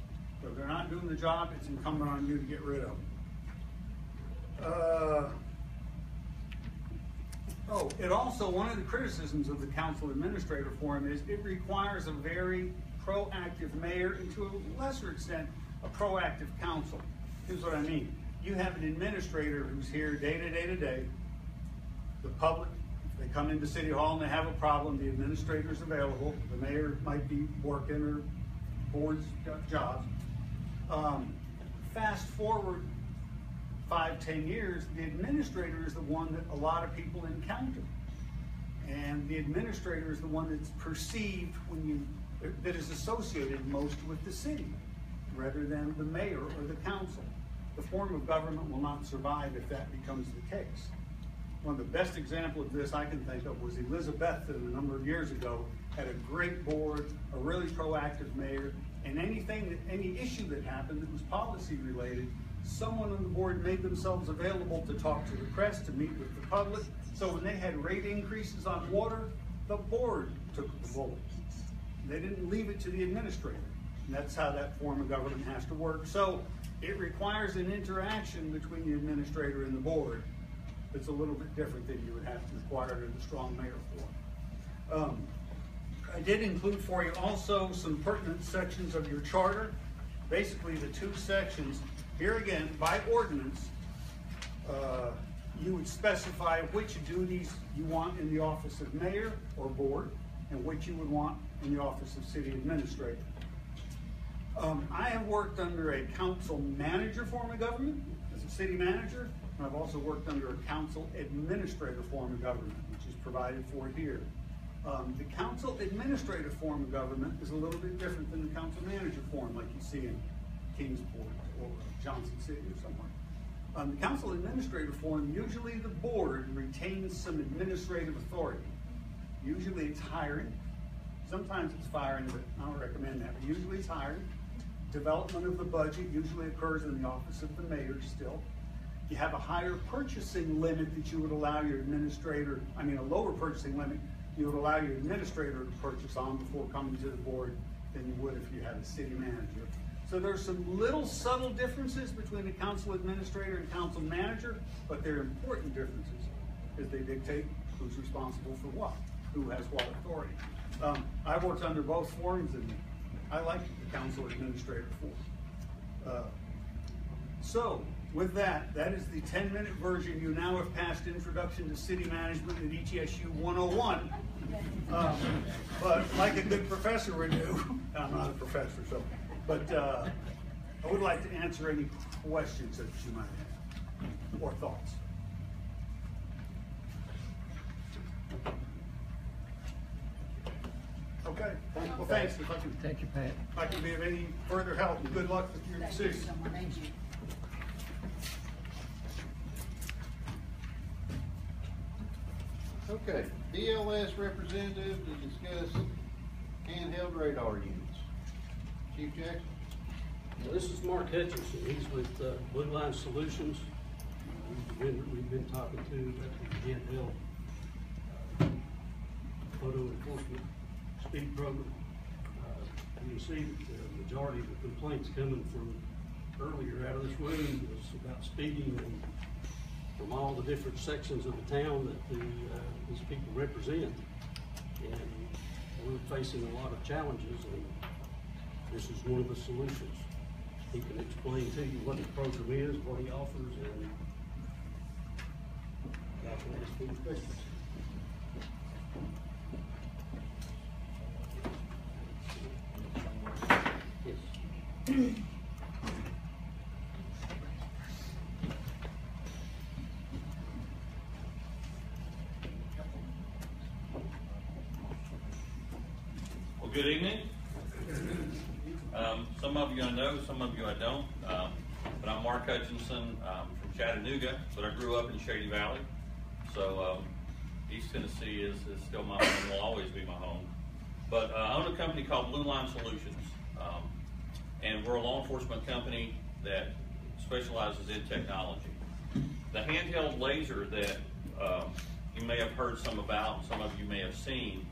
So if they're not doing the job, it's incumbent on you to get rid of them. It also, one of the criticisms of the council administrator form is it requires a very proactive mayor and to a lesser extent, a proactive council. Here's what I mean. You have an administrator who's here day to day to day. The public, if they come into City Hall and they have a problem, the administrator's available. The mayor might be working or board's got jobs. Fast forward 5-10 years, the administrator is the one that a lot of people encounter. And the administrator is the one that's perceived that is associated most with the city, rather than the mayor or the council. The form of government will not survive if that becomes the case. One of the best examples of this I can think of was Elizabethton a number of years ago, had a great board, a really proactive mayor, And any issue that happened that was policy related, someone on the board made themselves available to talk to the press, to meet with the public. So when they had rate increases on water, the board took the bullet. They didn't leave it to the administrator. And that's how that form of government has to work. So it requires an interaction between the administrator and the board. It's a little bit different than you would have to require under the strong mayor form. I did include for you also some pertinent sections of your charter. Basically the two sections, here again, by ordinance, you would specify which duties you want in the office of mayor or board, and which you would want in the office of city administrator. I have worked under a council manager form of government as a city manager, and I've also worked under a council administrator form of government, which is provided for here. The council administrator form of government is a little bit different than the council manager form like you see in Kingsport or Johnson City or somewhere. The council administrator form, usually the board retains some administrative authority. Usually it's hiring. Sometimes it's firing, but I don't recommend that. But usually it's hiring. Development of the budget usually occurs in the office of the mayor still. You have a higher purchasing limit that you would allow your administrator, a lower purchasing limit you would allow your administrator to purchase on before coming to the board than you would if you had a city manager. So there's some little subtle differences between the council administrator and council manager, but they're important differences as they dictate who's responsible for what, who has what authority. I've worked under both forms and I like the council administrator form. So with that is the 10-minute version. You now have passed Introduction to City Management at ETSU 101. But like a good professor would do, I'm not a professor, so, but I would like to answer any questions that you might have or thoughts. Okay. Well, thanks. Thank you, Pat. If I can be of any further help, and good luck with your decision. Thank you. Okay, DLS representative to discuss handheld radar units. Chief Jackson? This is Mark Hutchinson. He's with Blue Line Solutions. We've been talking to the handheld photo enforcement speed program. You can see that the majority of the complaints coming from earlier out of this room was about speeding and from all the different sections of the town that these people represent. And we're facing a lot of challenges, and this is one of the solutions. He can explain to you what the program is, what he offers, and I can ask any questions. Yes. Good evening. Some of you I know, some of you I don't. But I'm Mark Hutchinson from Chattanooga, but I grew up in Shady Valley. So East Tennessee is still my home, will always be my home. But I own a company called Blue Line Solutions. And we're a law enforcement company that specializes in technology. The handheld laser that you may have heard some about, some of you may have seen,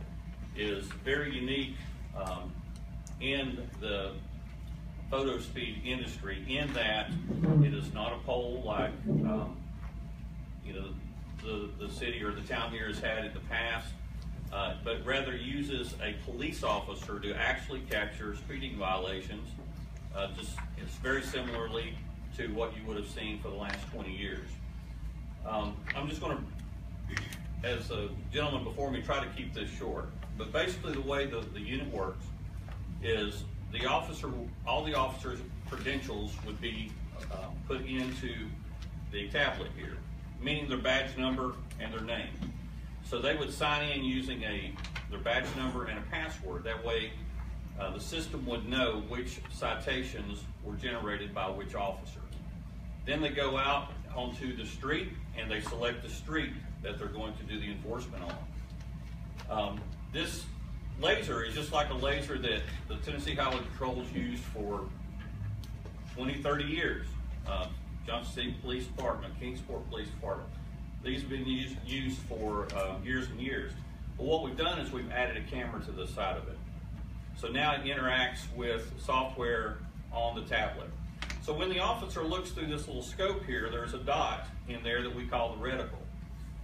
is very unique in the photo speed industry in that it is not a pole like the city or the town here has had in the past, but rather uses a police officer to actually capture speeding violations. It's very similarly to what you would have seen for the last 20 years. I'm just going to, as a gentleman before me, try to keep this short. But basically the way the unit works is all the officers' credentials would be put into the tablet here, meaning their badge number and their name. So they would sign in using their badge number and a password. That way the system would know which citations were generated by which officer. Then they go out onto the street and they select the street that they're going to do the enforcement on. This laser is just like a laser that the Tennessee Highway Patrol's used for 20, 30 years. Johnson City Police Department, Kingsport Police Department. These have been used for years and years. But what we've done is we've added a camera to the side of it. So now it interacts with software on the tablet. So when the officer looks through this little scope here, there's a dot in there that we call the reticle.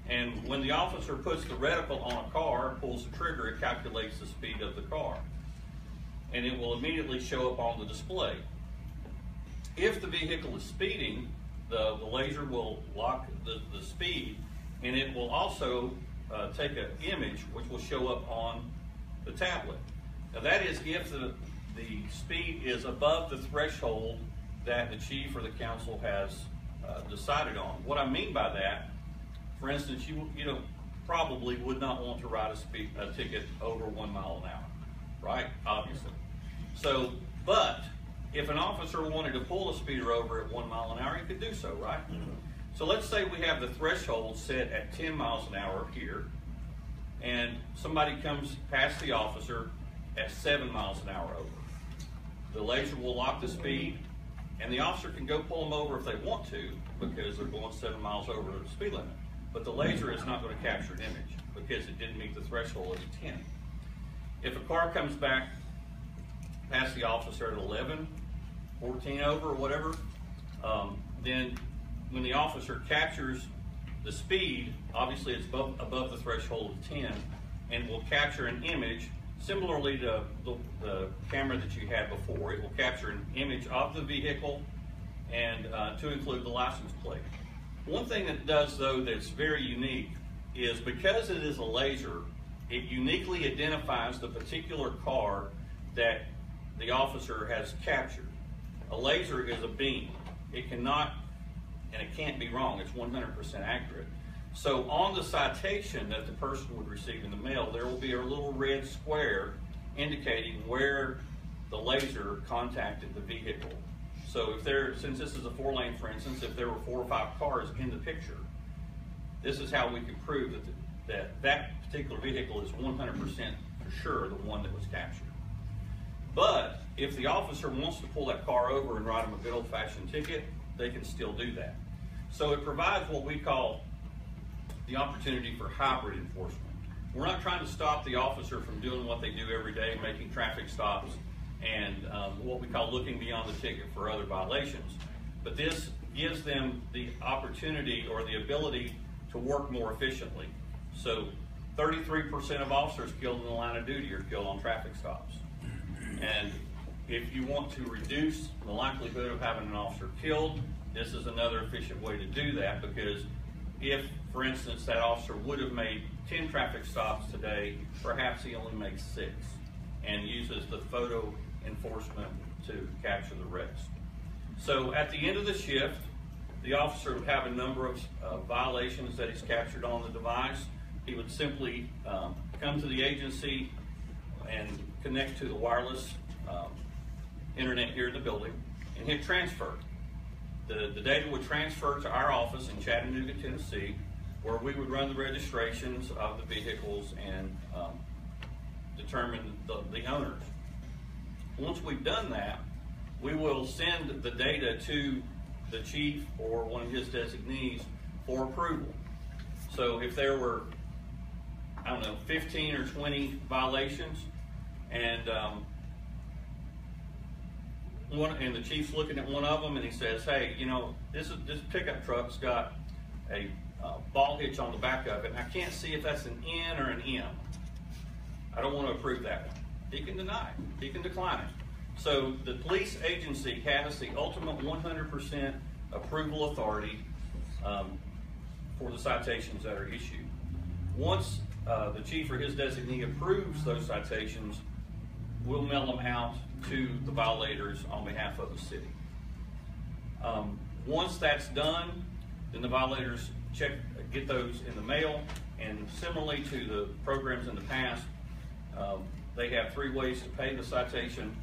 And when the officer puts the reticle on a car, pulls the trigger, it calculates the speed of the car. And it will immediately show up on the display. If the vehicle is speeding, the laser will lock the speed, and it will also take an image which will show up on the tablet. Now that is if the speed is above the threshold that the chief or the council has decided on. What I mean by that, for instance, you probably would not want to write a ticket over 1 mile an hour, right? Obviously. So, but if an officer wanted to pull a speeder over at 1 mile an hour, he could do so, right? So let's say we have the threshold set at 10 miles an hour here, and somebody comes past the officer at 7 miles an hour over. The laser will lock the speed, and the officer can go pull them over if they want to, because they're going 7 miles over the speed limit. But the laser is not going to capture an image because it didn't meet the threshold of 10. If a car comes back past the officer at 11, 14 over, or whatever, then when the officer captures the speed, obviously it's above the threshold of 10, and will capture an image similarly to the camera that you had before. It will capture an image of the vehicle and to include the license plate. One thing that it does, though, that's very unique is because it is a laser, it uniquely identifies the particular car that the officer has captured. A laser is a beam. It cannot, and it can't be wrong. It's 100% accurate. So on the citation that the person would receive in the mail, there will be a little red square indicating where the laser contacted the vehicle. So if since this is a 4-lane, for instance, if there were 4 or 5 cars in the picture, this is how we can prove that particular vehicle is 100% for sure the one that was captured. But if the officer wants to pull that car over and write them a good old-fashioned ticket, they can still do that. So it provides what we call the opportunity for hybrid enforcement. We're not trying to stop the officer from doing what they do every day, making traffic stops and what we call looking beyond the ticket for other violations. But this gives them the opportunity or the ability to work more efficiently. So 33% of officers killed in the line of duty are killed on traffic stops. And if you want to reduce the likelihood of having an officer killed, this is another efficient way to do that, because if, for instance, that officer would have made 10 traffic stops today, perhaps he only makes 6 and uses the photo enforcement to capture the rest. So at the end of the shift, the officer would have a number of violations that he's captured on the device. He would simply come to the agency and connect to the wireless internet here in the building and hit transfer. The data would transfer to our office in Chattanooga, Tennessee, where we would run the registrations of the vehicles and determine the owners. Once we've done that, we will send the data to the chief or one of his designees for approval. So if there were, 15 or 20 violations, and the chief's looking at one of them and he says, hey, this pickup truck's got a ball hitch on the back of it, and I can't see if that's an N or an M. I don't want to approve that one. He can deny it. He can decline it. So the police agency has the ultimate 100% approval authority for the citations that are issued. Once the chief or his designee approves those citations, we'll mail them out to the violators on behalf of the city. Once that's done, then the violators get those in the mail, and similarly to the programs in the past, they have 3 ways to pay the citation.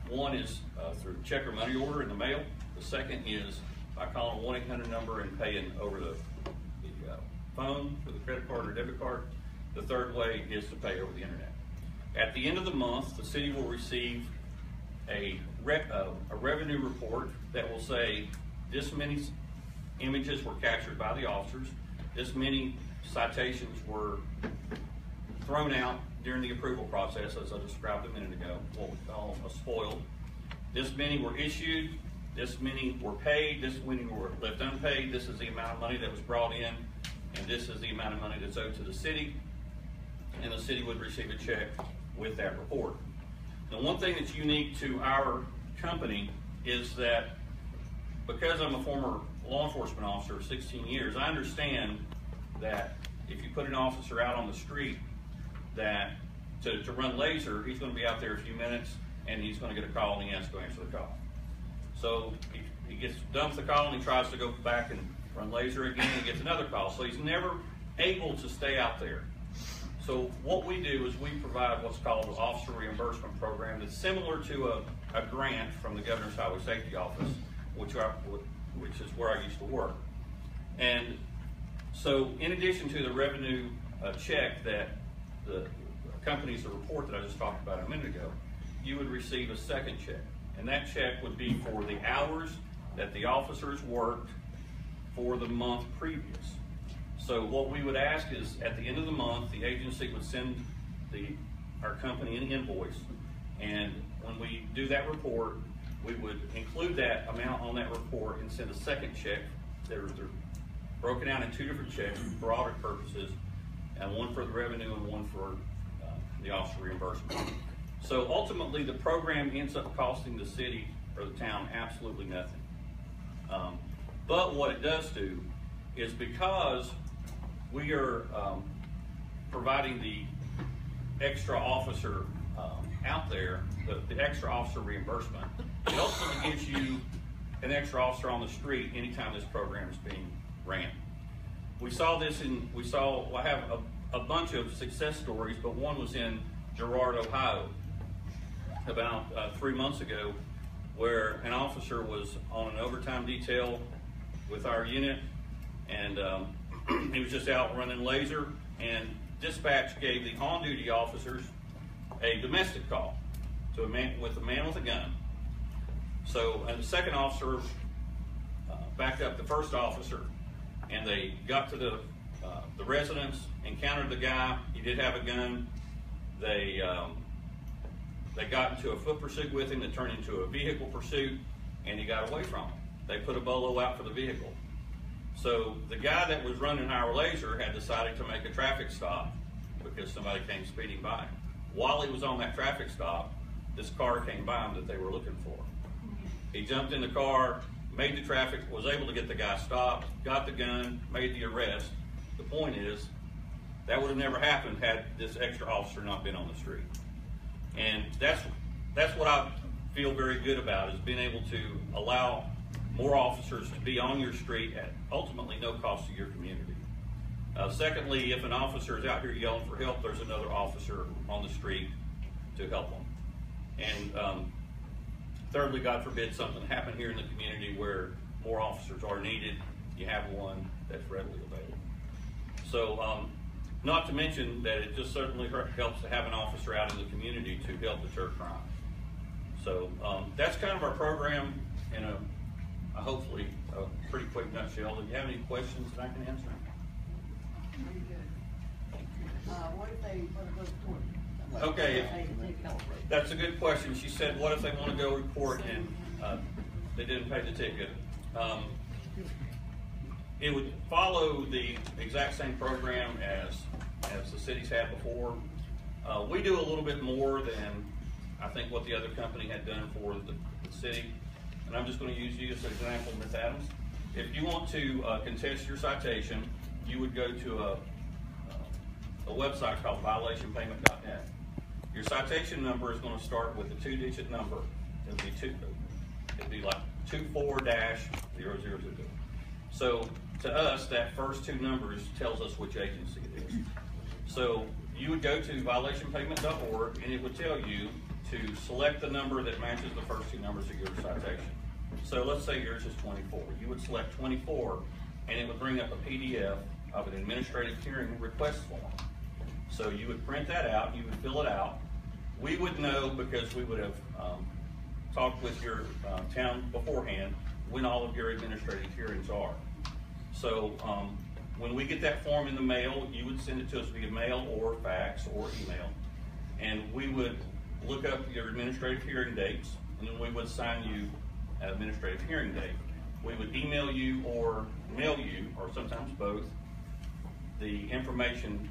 One is through check or money order in the mail. The second is by calling a 1-800 number and paying over the phone with a credit card or debit card. The third way is to pay over the internet. At the end of the month, the city will receive a revenue report that will say this many images were captured by the officers, this many citations were thrown out during the approval process, as I described a minute ago, what we call a spoil. This many were issued, this many were paid, this many were left unpaid, this is the amount of money that was brought in, and this is the amount of money that's owed to the city, and the city would receive a check with that report. Now, one thing that's unique to our company is that because I'm a former law enforcement officer of 16 years, I understand that if you put an officer out on the street that to run laser, he's going to be out there a few minutes and he's going to get a call and he has to go answer the call. So he gets done with the call and he tries to go back and run laser again and he gets another call. So he's never able to stay out there. So what we do is we provide what's called an officer reimbursement program that's similar to a grant from the Governor's Highway Safety Office, which is where I used to work. And so in addition to the revenue check that the accompanies the report that I just talked about a minute ago, you would receive a second check. And that check would be for the hours that the officers worked for the month previous. So what we would ask is at the end of the month, the agency would send our company an invoice. And when we do that report, we would include that amount on that report and send a second check. They're broken out in two different checks for audit purposes, and one for the revenue and one for the officer reimbursement. So ultimately, the program ends up costing the city or the town absolutely nothing. But what it does do is, because we are providing the extra officer out there, the extra officer reimbursement, it ultimately gives you an extra officer on the street anytime this program is being ran. We saw this I have a bunch of success stories, but one was in Girard, Ohio, about 3 months ago, where an officer was on an overtime detail with our unit, and he was just out running laser, and dispatch gave the on-duty officers a domestic call to a man with a gun. So, and the second officer backed up the first officer, and they got to the residence, encountered the guy. He did have a gun. They got into a foot pursuit with him that turned into a vehicle pursuit, and he got away from him. They put a bolo out for the vehicle. So the guy that was running our laser had decided to make a traffic stop because somebody came speeding by him. While he was on that traffic stop, this car came by him that they were looking for. He jumped in the car, made the traffic, was able to get the guy stopped, got the gun, made the arrest. The point is, that would have never happened had this extra officer not been on the street. And that's what I feel very good about, is being able to allow more officers to be on your street at ultimately no cost to your community. Secondly, if an officer is out here yelling for help, there's another officer on the street to help them. And thirdly, God forbid something happen here in the community where more officers are needed, you have one that's readily available. So, not to mention that it just certainly helps to have an officer out in the community to help deter crime. So that's kind of our program in hopefully a pretty quick nutshell. Do you have any questions that I can answer? Very good. What if they want to go to court? Okay, that's a good question. She said, what if they want to go report and they didn't pay the ticket? It would follow the exact same program as the cities had before. We do a little bit more than I think what the other company had done for the city. And I'm just going to use you as an example, Ms. Adams. If you want to contest your citation, you would go to a website called violationpayment.net. Your citation number is going to start with a 2-digit number. It'd be like 24-0022. So to us, that first two numbers tells us which agency it is. So you would go to violationpayment.org, and it would tell you to select the number that matches the first two numbers of your citation. So let's say yours is 24. You would select 24, and it would bring up a PDF of an administrative hearing request form. So you would print that out, you would fill it out, we would know because we would have talked with your town beforehand when all of your administrative hearings are. So when we get that form in the mail, you would send it to us via mail or fax or email. And we would look up your administrative hearing dates, and then we would assign you an administrative hearing date. We would email you or mail you, or sometimes both, the information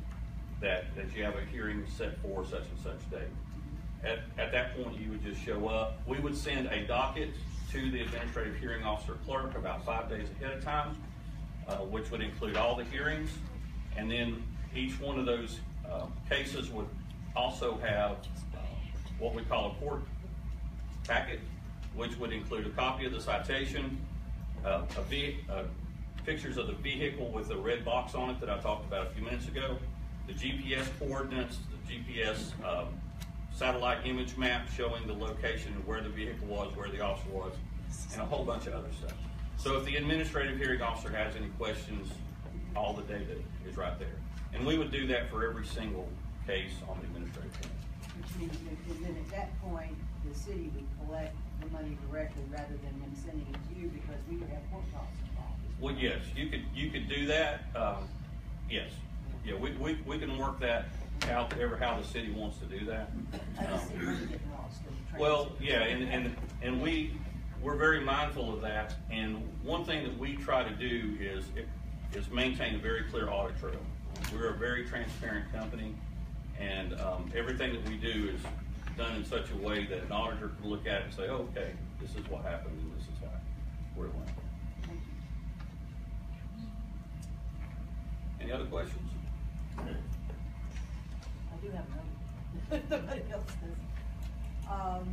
that you have a hearing set for such and such date. At that point, you would just show up. We would send a docket to the administrative hearing officer clerk about 5 days ahead of time, which would include all the hearings. And then each one of those cases would also have what we call a court packet, which would include a copy of the citation, pictures of the vehicle with the red box on it that I talked about a few minutes ago, the GPS coordinates, the GPS satellite image map showing the location of where the vehicle was, where the officer was, and a whole bunch of other stuff. So if the administrative hearing officer has any questions, all the data is right there. And we would do that for every single case on the administrative hearing. Which means that then at that point, the city would collect the money directly rather than them sending it to you because we would have court costs involved. Well, yes, you could do that. Yes, yeah, we can work that out how the city wants to do that. Well, yeah, and we're very mindful of that. And one thing that we try to do is maintain a very clear audit trail. We're a very transparent company, and everything that we do is done in such a way that an auditor can look at it and say, oh, okay, this is what happened and this is where it went. Any other questions? I do have another. Nobody else does.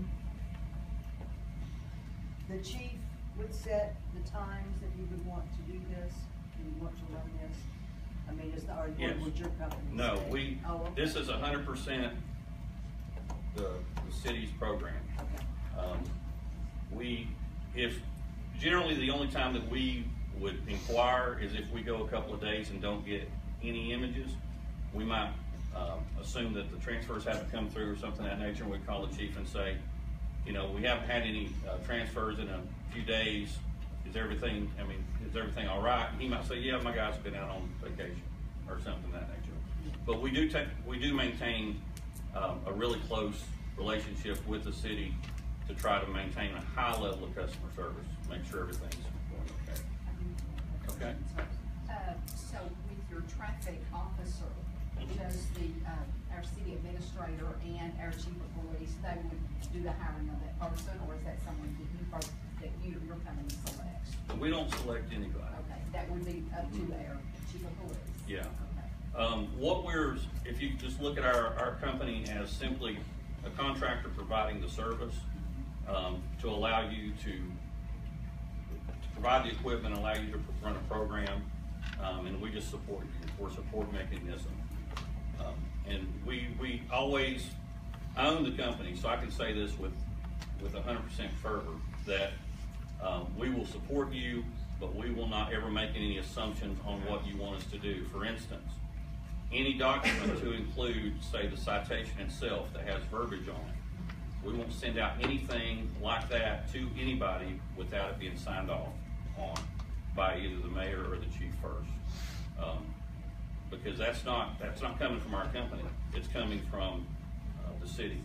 The chief would set the times that he would want to do this, he would want to run this. I mean, Yes. Would your company No, say? this is 100% the city's program. Okay. If generally the only time that we would inquire is if we go a couple of days and don't get any images, we might assume that the transfers haven't come through or something of that nature, and we'd call the chief and say, you know, we haven't had any transfers in a few days. Is everything all right? And he might say, yeah, my guys have been out on vacation or something of that nature. But we do maintain a really close relationship with the city to try to maintain a high level of customer service, make sure everything's going okay. Okay? So with your traffic officer, does our city administrator and our chief of police, they would do the hiring of that person, or is that someone that your company selects? We don't select anybody. Okay, that would be up to our chief of police. Yeah. Okay. If you just look at our company as simply a contractor providing the service to allow you to provide the equipment, allow you to run a program, and we just support you. We're a support mechanism. And we always own the company, so I can say this with 100% fervor, that we will support you, but we will not ever make any assumptions on what you want us to do. For instance, any document to include, say, the citation itself that has verbiage on it, we won't send out anything like that to anybody without it being signed off on by either the mayor or the chief first. Because that's not coming from our company. It's coming from the city.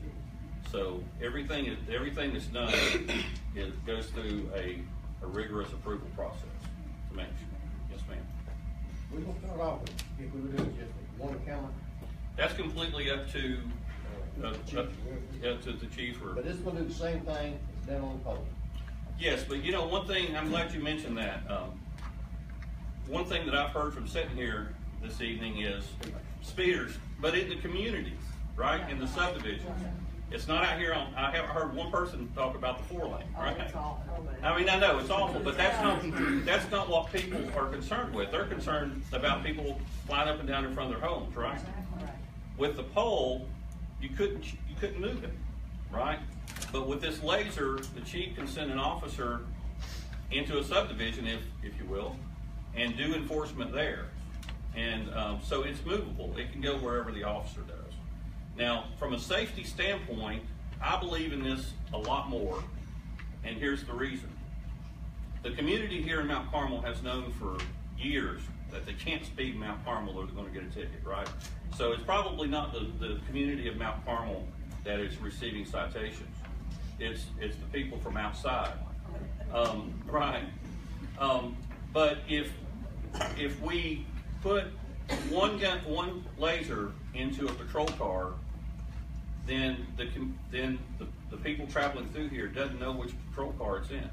So everything that's done goes through a rigorous approval process to make sure. Yes, ma'am. We're gonna start off with, if we were doing just one account. That's completely up to the chief. But this is gonna do the same thing it's done on the pole. Yes, but you know, one thing, I'm glad you mentioned that. One thing that I've heard from sitting here this evening is speeders, but in the communities, right, in the subdivisions. It's not out here on, I haven't heard one person talk about the 4-lane, right? It's awful. I mean, I know, it's awful, but that's not what people are concerned with. They're concerned about people flying up and down in front of their homes, right? With the pole, you couldn't move it, right? But with this laser, the chief can send an officer into a subdivision, if you will, and do enforcement there. And so it's movable. It can go wherever the officer does. Now, from a safety standpoint, I believe in this a lot more, and here's the reason. The community here in Mount Carmel has known for years that they can't speed Mount Carmel or they're going to get a ticket, right? So it's probably not the community of Mount Carmel that is receiving citations. It's the people from outside, right? But if we put one laser into a patrol car, then the people traveling through here doesn't know which patrol car it's in,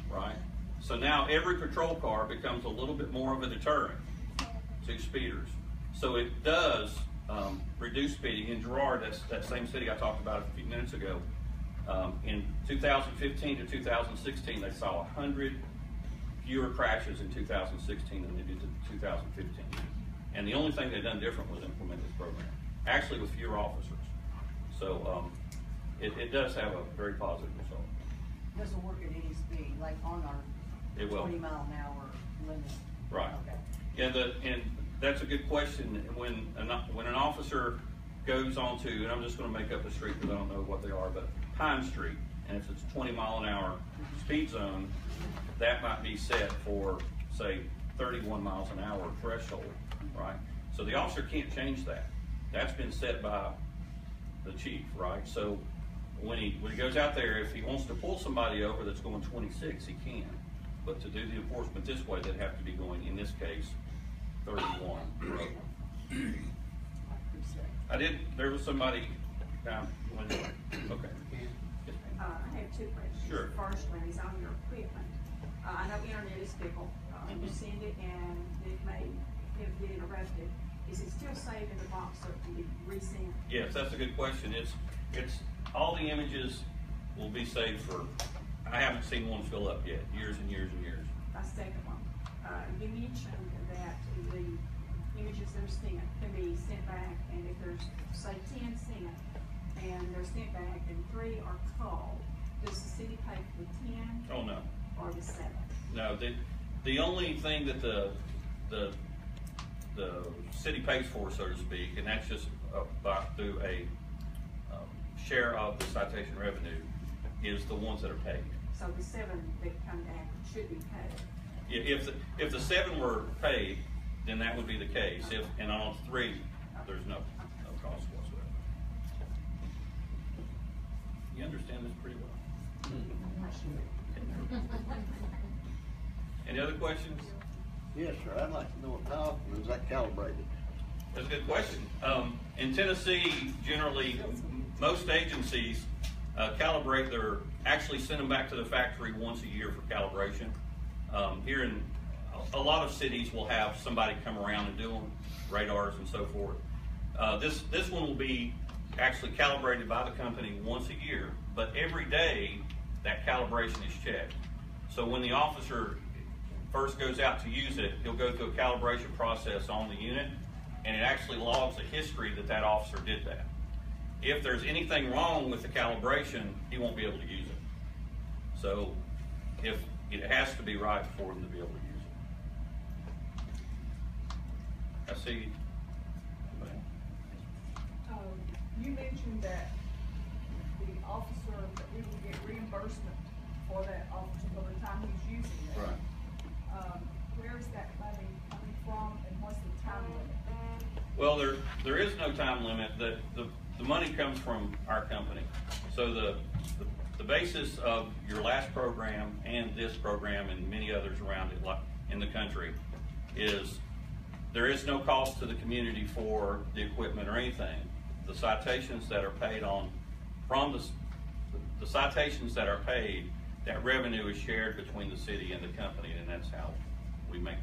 right? So now every patrol car becomes a little bit more of a deterrent to speeders. So it does reduce speeding. In Girard, that's that same city I talked about a few minutes ago, in 2015 to 2016, they saw 100 fewer crashes in 2016 than they did in 2015. And the only thing they've done different was implement this program, actually with fewer officers. So it does have a very positive result. It doesn't work at any speed, like on our 20-mile-an-hour limit. Right. Okay. Yeah, and that's a good question. When an officer goes onto, and I'm just going to make up a street because I don't know what they are, but Pine Street, and if it's a 20-mile-an-hour speed zone, that might be set for, say, 31 miles an hour threshold, right? So the officer can't change that. That's been set by the chief, right? So when he goes out there, if he wants to pull somebody over that's going 26, he can. But to do the enforcement this way, they'd have to be going, in this case, 31. There was somebody down, okay. I have two questions. Sure. The first one is on your equipment. I know internet is fickle. You send it and it may get interrupted. Is it still saved in the box so it can be resent? Yes, that's a good question. It's all the images will be saved for, I haven't seen one fill up yet, years and years and years. My second one, you mentioned that the images that are sent can be sent back, and if there's, say, 10 sent, and they're sent back and 3 are called, does the city pay for the 10? Oh, no. Or the 7? No, the only thing that the city pays for, so to speak, and that's just through a share of the citation revenue, is the ones that are paid. So the 7 that come back should be paid. Yeah, if the 7 were paid, then that would be the case. And on 3, there's no cost whatsoever. You understand this pretty well. Any other questions? Yes, sir. I'd like to know how often is that calibrated? That's a good question. In Tennessee, generally, most agencies calibrate actually send them back to the factory once a year for calibration. Here in a lot of cities will have somebody come around and do them, radars and so forth. This one will be actually calibrated by the company once a year, but every day that calibration is checked. So when the officer first goes out to use it, he'll go through a calibration process on the unit, and it actually logs a history that officer did that. If there's anything wrong with the calibration, he won't be able to use it. So if it has to be right for him to be able to use it. I see. You mentioned that the officer, that we will get reimbursement for that officer for the time he's using it. Right. Where is that money coming from, and what's the time limit? Well, there is no time limit. The money comes from our company. So the basis of your last program and this program and many others around it, like in the country, is there is no cost to the community for the equipment or anything. The citations that are paid the citations that are paid, that revenue is shared between the city and the company, and that's how we make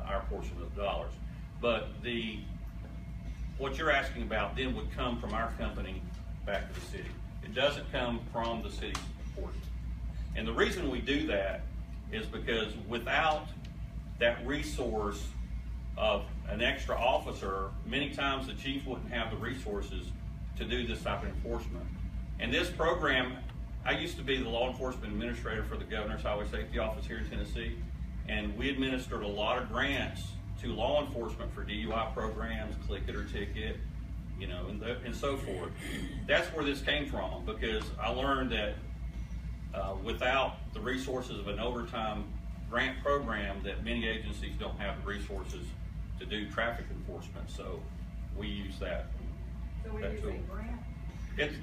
our portion of the dollars. But what you're asking about then would come from our company back to the city. It doesn't come from the city's portion. And the reason we do that is because without that resource of an extra officer, many times the chief wouldn't have the resources to do this type of enforcement. And this program, I used to be the law enforcement administrator for the Governor's Highway Safety Office here in Tennessee, and we administered a lot of grants to law enforcement for DUI programs, click it or ticket, you know, and so forth. That's where this came from, because I learned that without the resources of an overtime grant program, that many agencies don't have the resources to do traffic enforcement. So we use that. So we that use tool. a grant?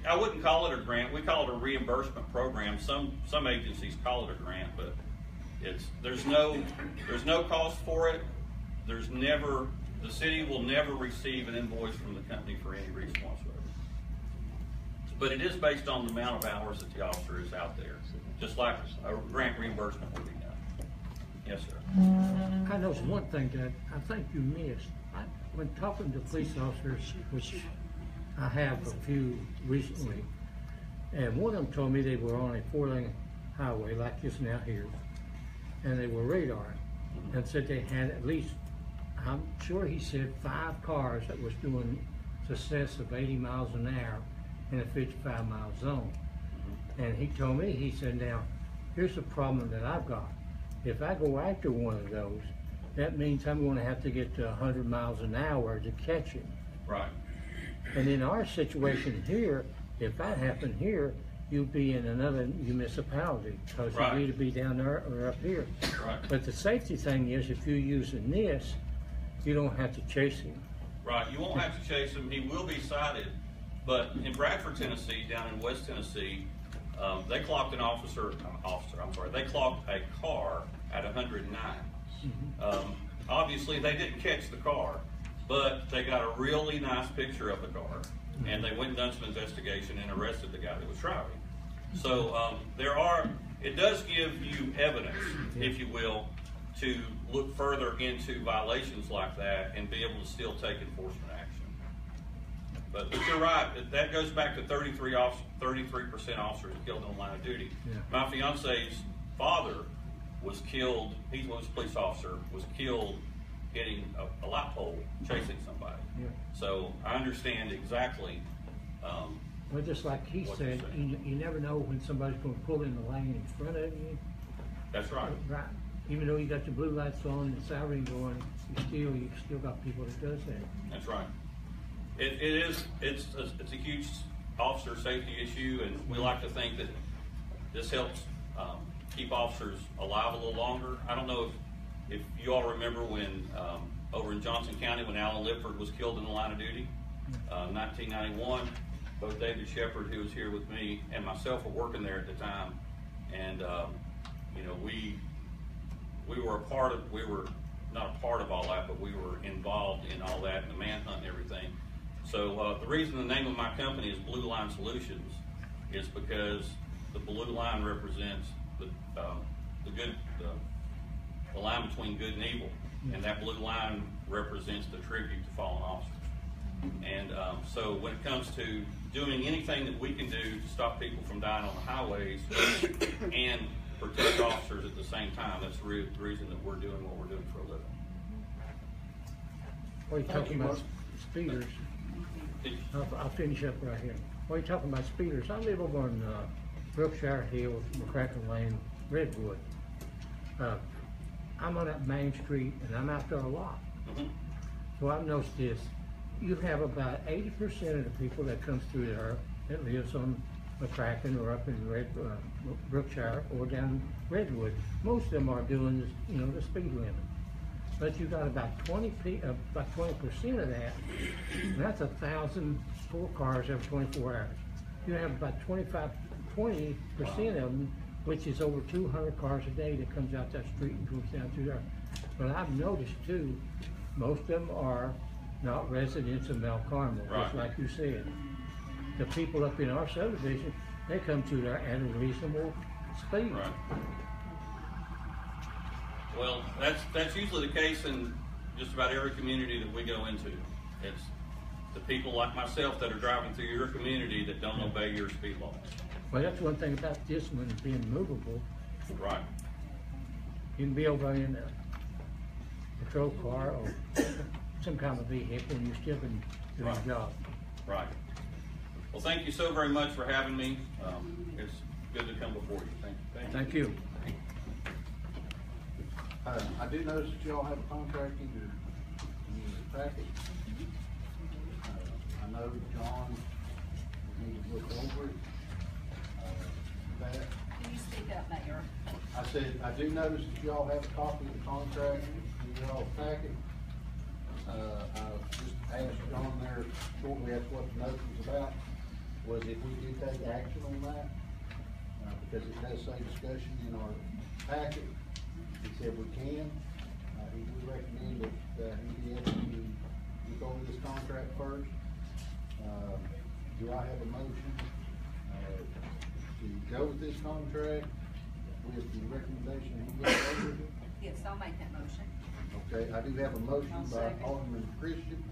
I wouldn't call it a grant. We call it a reimbursement program. Some agencies call it a grant, but there's no cost for it. The city will never receive an invoice from the company for any reason whatsoever. But it is based on the amount of hours that the officer is out there, just like a grant reimbursement would be done. Yes, sir. I know one thing that I think you missed. When talking to police officers, which I have a few recently, and one of them told me they were on a 4-lane highway like this now here, and they were radar, and said they had at least, I'm sure he said 5 cars that was doing success of 80 miles an hour in a 55-mile zone. And he told me, he said, now, here's the problem that I've got. If I go after one of those, that means I'm going to have to get to 100 miles an hour to catch him. Right. And in our situation here, if that happened here, you'd be in another municipality, because Right. you'd either be down there or up here. Right. But the safety thing is, if you're using this, you don't have to chase him. Right, you won't have to chase him. He will be cited. But in Bradford, Tennessee, down in West Tennessee, they clocked they clocked a car at 109. Obviously, they didn't catch the car, but they got a really nice picture of the car, and they went and done some investigation and arrested the guy that was driving. So it does give you evidence, if you will, to look further into violations like that and be able to still take enforcement action. But you're right, that goes back to 33% officers killed in the line of duty. Yeah. My fiance's father was killed, he was a police officer, was killed hitting a light pole, chasing somebody. Yeah. So I understand exactly. Well, just like he What said, you're you never know when somebody's going to pull in the lane in front of you. That's right. Right. Even though you got your blue lights on and siren going, you still got people that does that. That's right. It's a huge officer safety issue, and we like to think that this helps keep officers alive a little longer. I don't know if you all remember when over in Johnson County when Alan Lipford was killed in the line of duty, 1991. Both David Shepard, who was here with me, and myself were working there at the time, and you know, we were not a part of all that, but we were involved in all that, and the manhunt and everything. So the reason the name of my company is Blue Line Solutions is because the blue line represents the line between good and evil, and that blue line represents the tribute to fallen officers. And so when it comes to doing anything that we can do to stop people from dying on the highways and protect officers at the same time, that's the reason that we're doing what we're doing for a living. What are you talking about speeders? I'll finish up right here. What are you talking about speeders? I live over on Brookshire Hill, McCracken Lane, Redwood. I'm on that main street, and I'm out there a lot. So I've noticed this. You have about 80% of the people that comes through there that lives on McCracken or up in Brookshire or down Redwood. Most of them are doing this, the speed limit. But you got about 20% of that, and that's 1,004 cars every 24 hours. You have about 20% of them, which is over 200 cars a day that comes out that street and goes down through there. But I've noticed too, most of them are not residents of Mount Carmel, just like you said. The people up in our subdivision, they come through there at a reasonable speed. Right. Well, that's usually the case in just about every community that we go into. It's the people like myself that are driving through your community that don't obey your speed laws. Well, that's one thing about this one being movable. Right. You can be over in a patrol car or some kind of vehicle, and you still can do your job. Right. Well, thank you so very much for having me. It's good to come before you. Thank you. I do notice that you all have a contract in your package. I I know John needs to look over it. That, Can you speak up, Mayor? I said, I do notice that y'all have a copy of the contract in your all packet. I just asked John there shortly after what the note was about, was if we did take action on that, because it does say discussion in our packet. He said we can. He would recommend that he be able to look over this contract first. Do I have a motion to go with this contract with the recommendation he looked over it? Yes, I'll make that motion. Okay, I do have a motion I'll by second. Alderman Christian.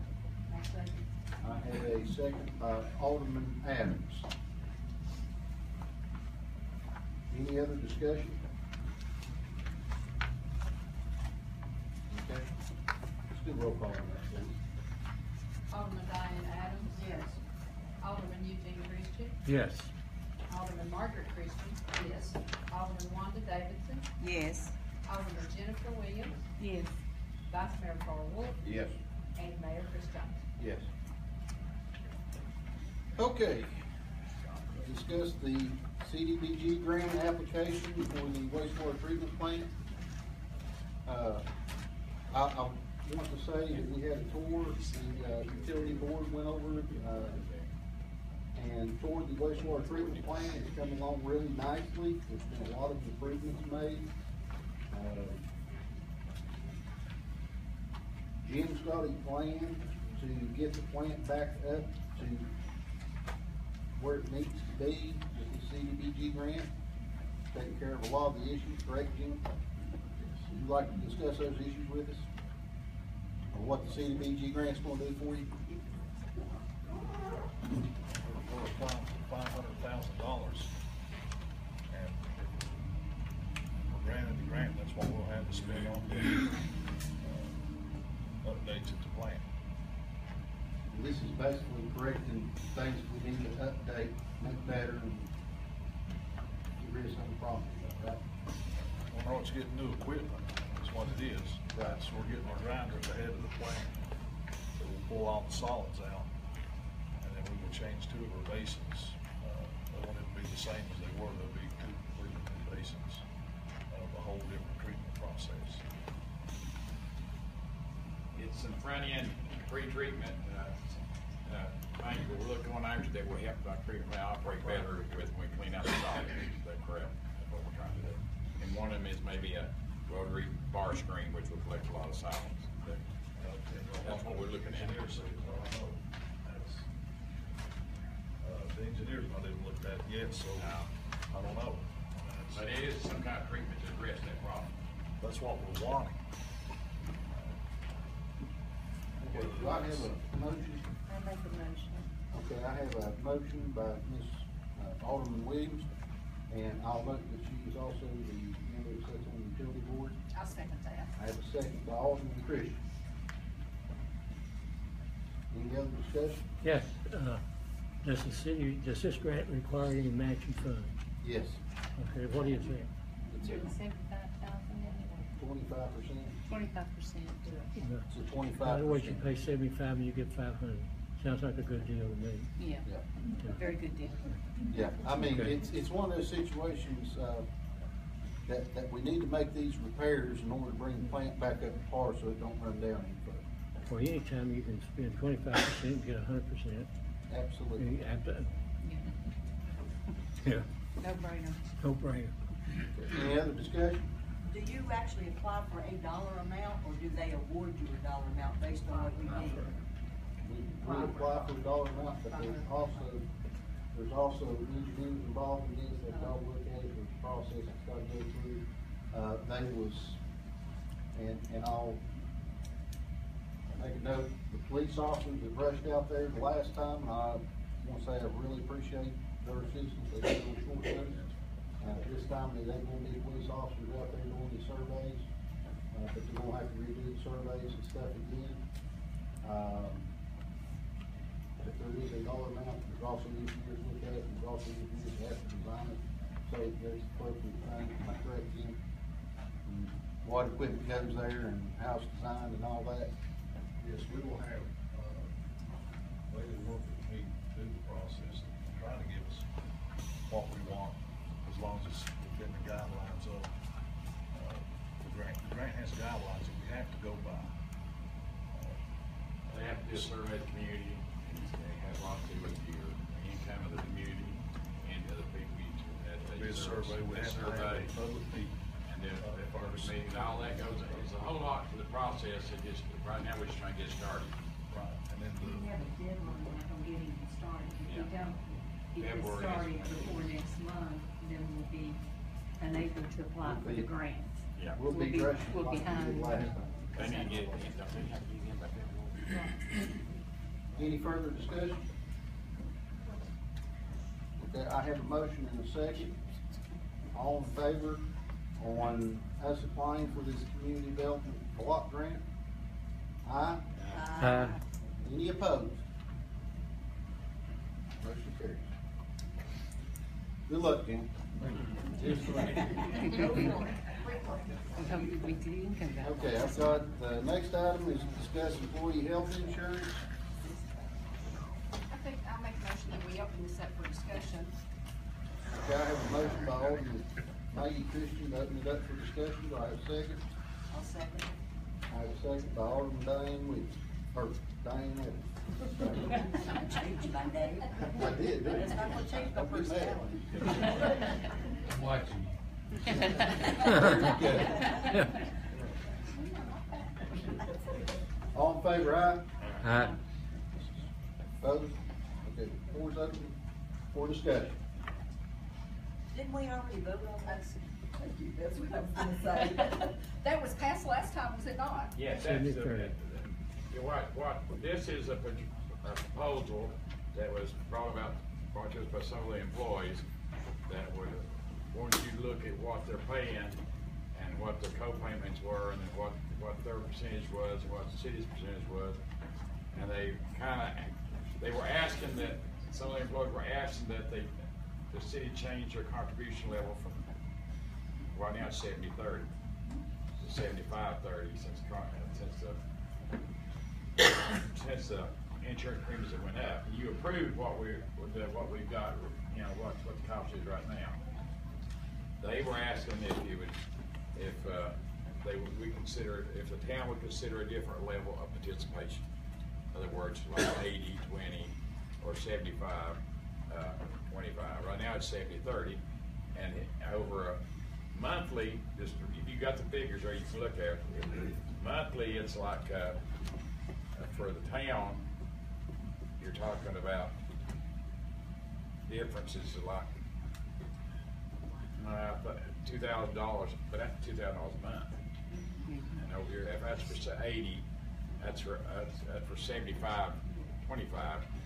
I'll second. I have a second by Alderman Adams. Any other discussion? Okay, let's do roll call on that, please. Alderman Diane Adams. Yes. Alderman Eugene Christian. Yes. Alderman Margaret Christian. Yes. Alderman Wanda Davidson. Yes. Alderman Jennifer Williams. Yes. Vice Mayor Carl Wolf. Yes. And Mayor Chris Jones. Yes. Okay. Discuss the CDBG grant application for the wastewater treatment plant. I want to say that we had a tour, the utility board went over it, and toured the wastewater treatment plant. It's coming along really nicely. There's been a lot of improvements made. Jim's got a plan to get the plant back up to where it needs to be with the CDBG grant, taking care of a lot of the issues, correct, Jim? Would you like to discuss those issues with us? Or what the CDBG grant's gonna do for you? We're applying for $500,000, and if we're granted the grant, that's what we'll have to spend on the updates at the plant. This is basically correcting things we need to update, make better, and get rid of some problems, right? Well, no, it's getting new equipment, that's what it is. Right. So we're getting our grinders ahead of the plant, so we'll pull all the solids out, and then we will change 2 of our basins. They won't even be the same as they were, they'll be 2 completely new basins of a whole different treatment process. It's some front end pre-treatment, things we're looking on there that will help our treatment plant operate better with when we clean out the solids. Is that correct? That's what we're trying to do. And one of them is maybe a rotary bar screen, which will collect a lot of solids. That's what we're looking at. The engineer's not even looked at it yet, so I don't know. But it is some kind of treatment to address that problem. That's what we're wanting. Okay, do I have a motion? I make a motion. Okay, I have a motion by Ms. Alderman Williams, and I'll note that she is also the member that sits on the utility board. I'll second that. I have a second by Alderman Christian. Any other discussion? Yes. Does this grant require any matching funds? Yes. Okay, what is that? It's a 25%. 25%. It's a 25%. In other words, you pay 75 and you get 500. Sounds like a good deal to me. Yeah. Yeah. Very good deal. Yeah, I mean, Okay. it's one of those situations, that we need to make these repairs in order to bring the plant back up to par so it don't run down any further. Well, anytime you can spend 25% and get 100%. Absolutely. You have to. Yeah, No brainer. no brainer. Any other discussion? Do you actually apply for a dollar amount, or do they award you a dollar amount based on what you need? We apply for the dollar amount, but there's also engineers involved in this, they've got to look at it, there's a process that's got to go through. And I'll make a note, the police officers that rushed out there the last time, I want to say I really appreciate their assistance, they did a short notice. This time, there ain't gonna be police officers out there doing the surveys, but they're gonna have to redo the surveys and stuff again. If there is a dollar amount, there's also engineers look at it, there's also engineers that have to design it, so there's the appropriate thing, am I correct, Jim? And what equipment goes there and how it's designed and all that. Yes, we will have, way to work have to do a survey of the community, and it has a lot to do with your income of the community and the other people you Be a survey, we have to have a public meeting. and then the farmers meeting, and all that goes, it's a whole lot to the process, it just, right now, we're just trying to get started. Right, and then We have a deadline on getting it started. If we Yeah. don't get it February started is- before next month, then we'll be unable to apply for the grants. Yeah. We'll be rushing We'll like we behind. did last time. They need to get, don't they have to get in by February? Any further discussion? Okay, I have a motion and a second. All in favor on us applying for this community development block grant? Aye? Aye. Any opposed? Motion carries. Good luck, Jim. Okay, I've got, the next item is discuss employee health insurance. I think I'll make a motion that we open this up for discussion. Okay, I have a motion by Alderman Maggie Christian to open it up for discussion. Do I have a second? I'll second. I have a second by Alderman Diane Williams, or Diane Evans. Change my name. I did, didn't I? That's not what changed my Don't be mad. personality. I'm watching Very good. All in favor, aye? Aye. Opposed? Okay, floor's open for discussion. Didn't we already vote on that? Thank you, that's what I was gonna say. That was passed last time, was it not? Yes, that's what, this is a proposal that was brought to us by some of the employees that would want you to look at what they're paying and what their co-payments were and then what their percentage was and what the city's percentage was. And they were asking that, some of the employees were asking that the city change their contribution level from, right now it's 70-30 to 75-30 since the insurance premiums that went up. You approved what we've got, you know, what the cost is right now. They were asking if the town would consider a different level of participation. In other words, like 80-20 or 75-25. Right now it's 70-30, and over a monthly, just if you got the figures there, you can look at it. Monthly, it's like for the town, you're talking about differences like $2,000, but that's $2,000 a month. And over here, if that's for 80, that's for 75-25.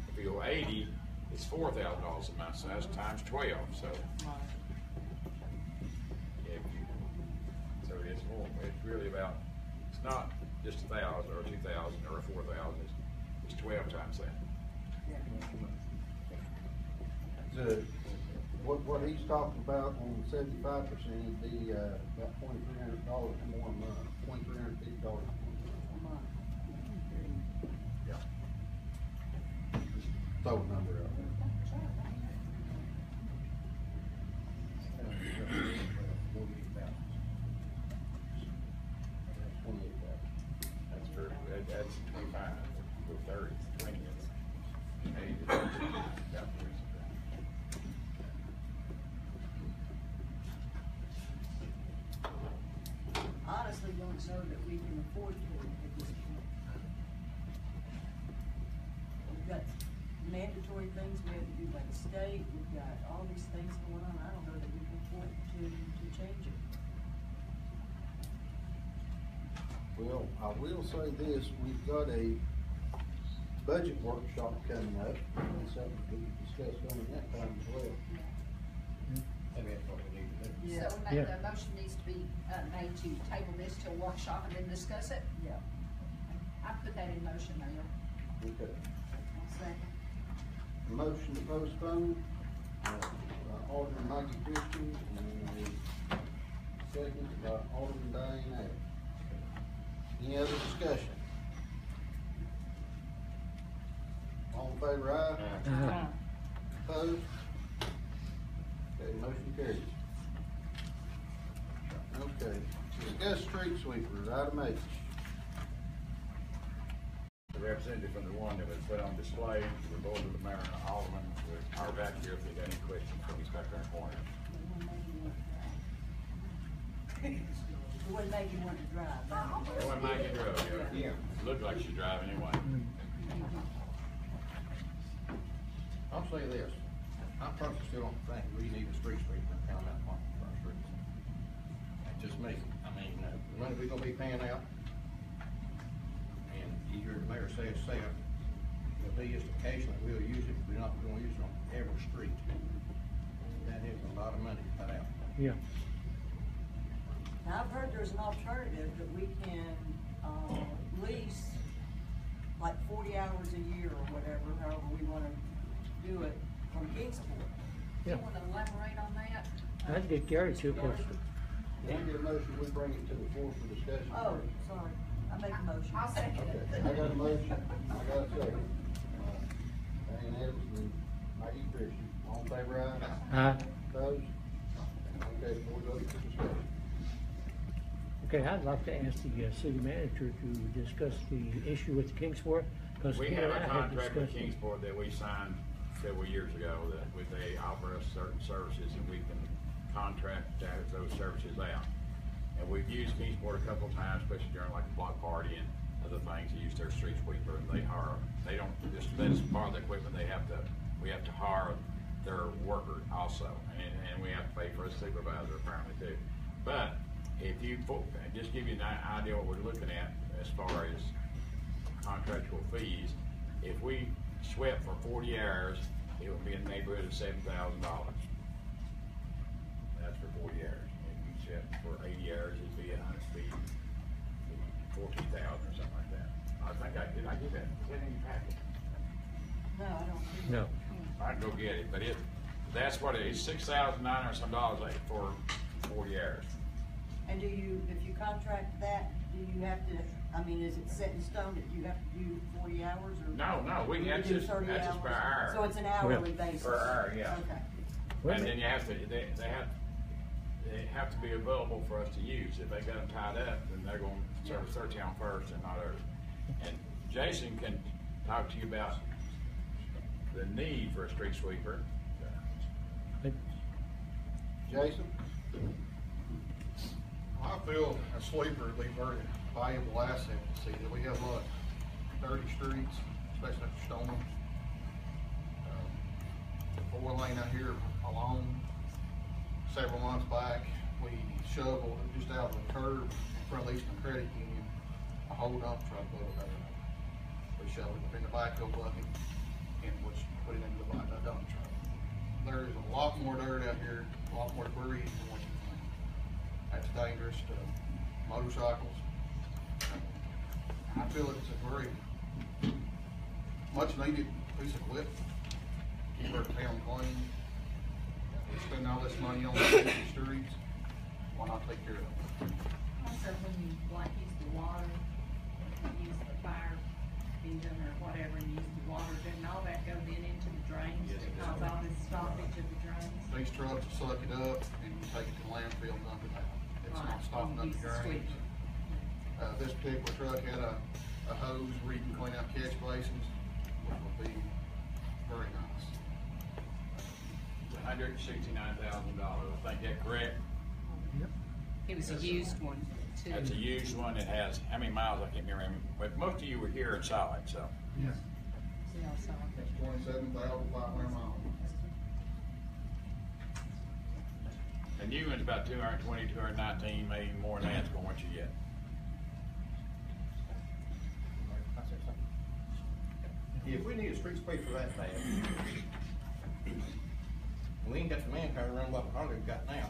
If you go 80, it's $4,000 a month, so that's times 12. So, it's more. It's really about. It's not just 1,000 or 2,000 or 4,000. It's 12 times that. What he's talking about on 75% would be about $2,300 more a month, $2,350 a month. Yeah. Throw a number out there. That's 25, or 30, 20. 80. Honestly, don't know that we can afford to at this point. We've got mandatory things we have to do by the state, we've got all these things going on, I don't know that we can afford to change it. Well, I will say this, we've got a budget workshop coming up, and something we can discuss during that time as well. Maybe that's what we need to do. So the motion needs to be made to table this to a workshop and then discuss it? Yeah. I put that in motion, Mayor. Okay. I'll second. Motion to postpone, by Alderman Maggie Christian, and a second by Alderman Diane Adams. Any other discussion? All in favor, aye? Aye. Opposed? Okay, motion carries. Okay, discuss street sweepers, item H. The representative from the one that was put on display, we're both of the mayor and alderman, are back here if there's any questions, so he's back there in the corner. The one made you want to drive. The one Maggie drove, yeah. Looked like she's driving anyway. I'll say this, I personally still don't think we need a street sweeper in town that much for our streets. That's just me. I mean, the money we gonna be paying out, and you hear the mayor say it'll be just occasionally we'll use it, we're not gonna use it on every street. That is a lot of money to put out. Yeah. Now, I've heard there's an alternative that we can, lease like 40 hours a year or whatever, however we wanna do it from Kingsport. Yeah. You wanna elaborate on that? I'd get Gary to, cause Can I get a motion, we bring it to the floor for discussion? Oh, sorry, I make a motion. I'll second it. Okay, I got a motion, I got a second. Diane Evans and Maggie Christian, all in favor, aye? Opposed? Okay, board vote for discussion. okay, I'd like to ask the city manager to discuss the issue with Kingsport, because We he have and a I had contract with discussed it. Kingsport that we signed several years ago that they offer us certain services and we can contract those services out. And we've used Kingsport a couple of times, especially during like the block party and other things. They use their street sweeper and they don't just let us borrow the equipment. We have to hire their worker also, and we have to pay for a supervisor apparently too. But if you, just give you an idea what we're looking at as far as contractual fees, if we swept for 40 hours, it would be in the neighborhood of $7,000. That's for 40 hours. If you swept for 80 hours, it'd be 14,000 or something like that. I think did I get that? Is that in your packet? No, I don't. No. I can go get it, but that's what it is, $6,900 some like for 40 hours. And if you contract that, do you have to, I mean, is it set in stone that you have to do 40 hours or? No, we you have do just 30 per hours? hour. So it's an hourly basis? Per hour, yeah. Okay. And then you have to, they have to be available for us to use. If they got them tied up, then they're going to service their town first and not ours. And Jason can talk to you about the need for a street sweeper. Jason? I feel a sweeper would be a very valuable asset to see that we have a lot of dirty streets, especially after storms. The 4-lane out here alone, several months back, we shoveled just out of the curb in front of Eastern Credit Union, a whole dump truck load of dirt. We shoveled it in the backhoe bucket and which put it into the dump truck. There is a lot more dirt out here, a lot more debris than what you think. That's dangerous to motorcycles. I feel it's a very much needed piece of equipment. Keep our town clean. We spend all this money on the streets. Why not take care of them? Also, when you like use the water, use the fire engine or whatever, and use the water, doesn't all that go then into the drains? Yes, it Because does. all this stoppage of the drains? These trucks will suck it up and you take it to the landfill and dump it out. It's not stopping up the drains. This particular truck had a hose where you can clean out catch basins, which would be very nice. $169,000. I think that correct? It was a used one too. That's a used one. It has, how many miles? I can't remember. But most of you were here and saw it, so. Yes. Yeah, so. It's 27,500 miles. The new one's about 220, 219, maybe more than that's going what you get. If we need a street sweeper that bad, we ain't got the manpower to run what hardly we've got now.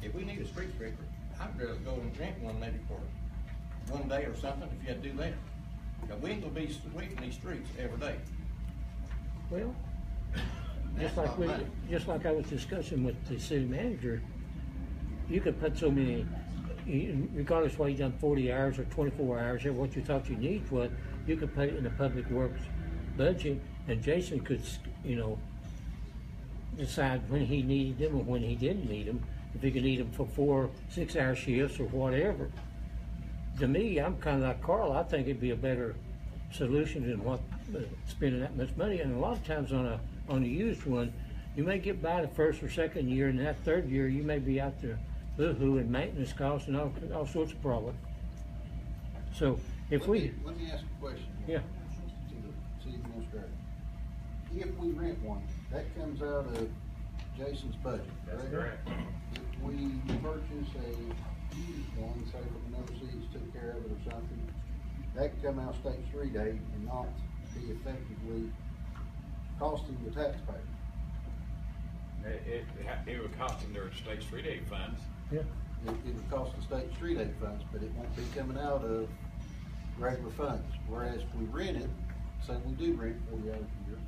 If we need a street sweeper, I'd rather go and rent one maybe for 1 day or something if you had to do that. Now, we ain't gonna be sweeping these streets every day. Well, That's not money. just like I was discussing with the city manager, you could put so many, regardless of whether you done 40 hours or 24 hours or what you thought your needs was, you could put it in the public works budget, and Jason could, decide when he needed them or when he didn't need them, if he could need them for 4 6-hour shifts or whatever. To me, I'm kind of like Carl. I think it'd be a better solution than what spending that much money. And a lot of times on a used one, you may get by the first or second year, and that third year you may be out there boo-hoo and maintenance costs and all sorts of problems. So if Let me ask a question. Yeah. To the city administrator. If we rent one, that comes out of Jason's budget, That's correct? correct. If we purchase a used one, say from another city's took care of it or something, that can come out of state street aid and not be effectively costing the taxpayer. It would cost them their state street aid funds. Yeah. It would cost the state street aid funds, but it won't be coming out of regular funds. Whereas if we rent it, say we do rent 40 hours a year,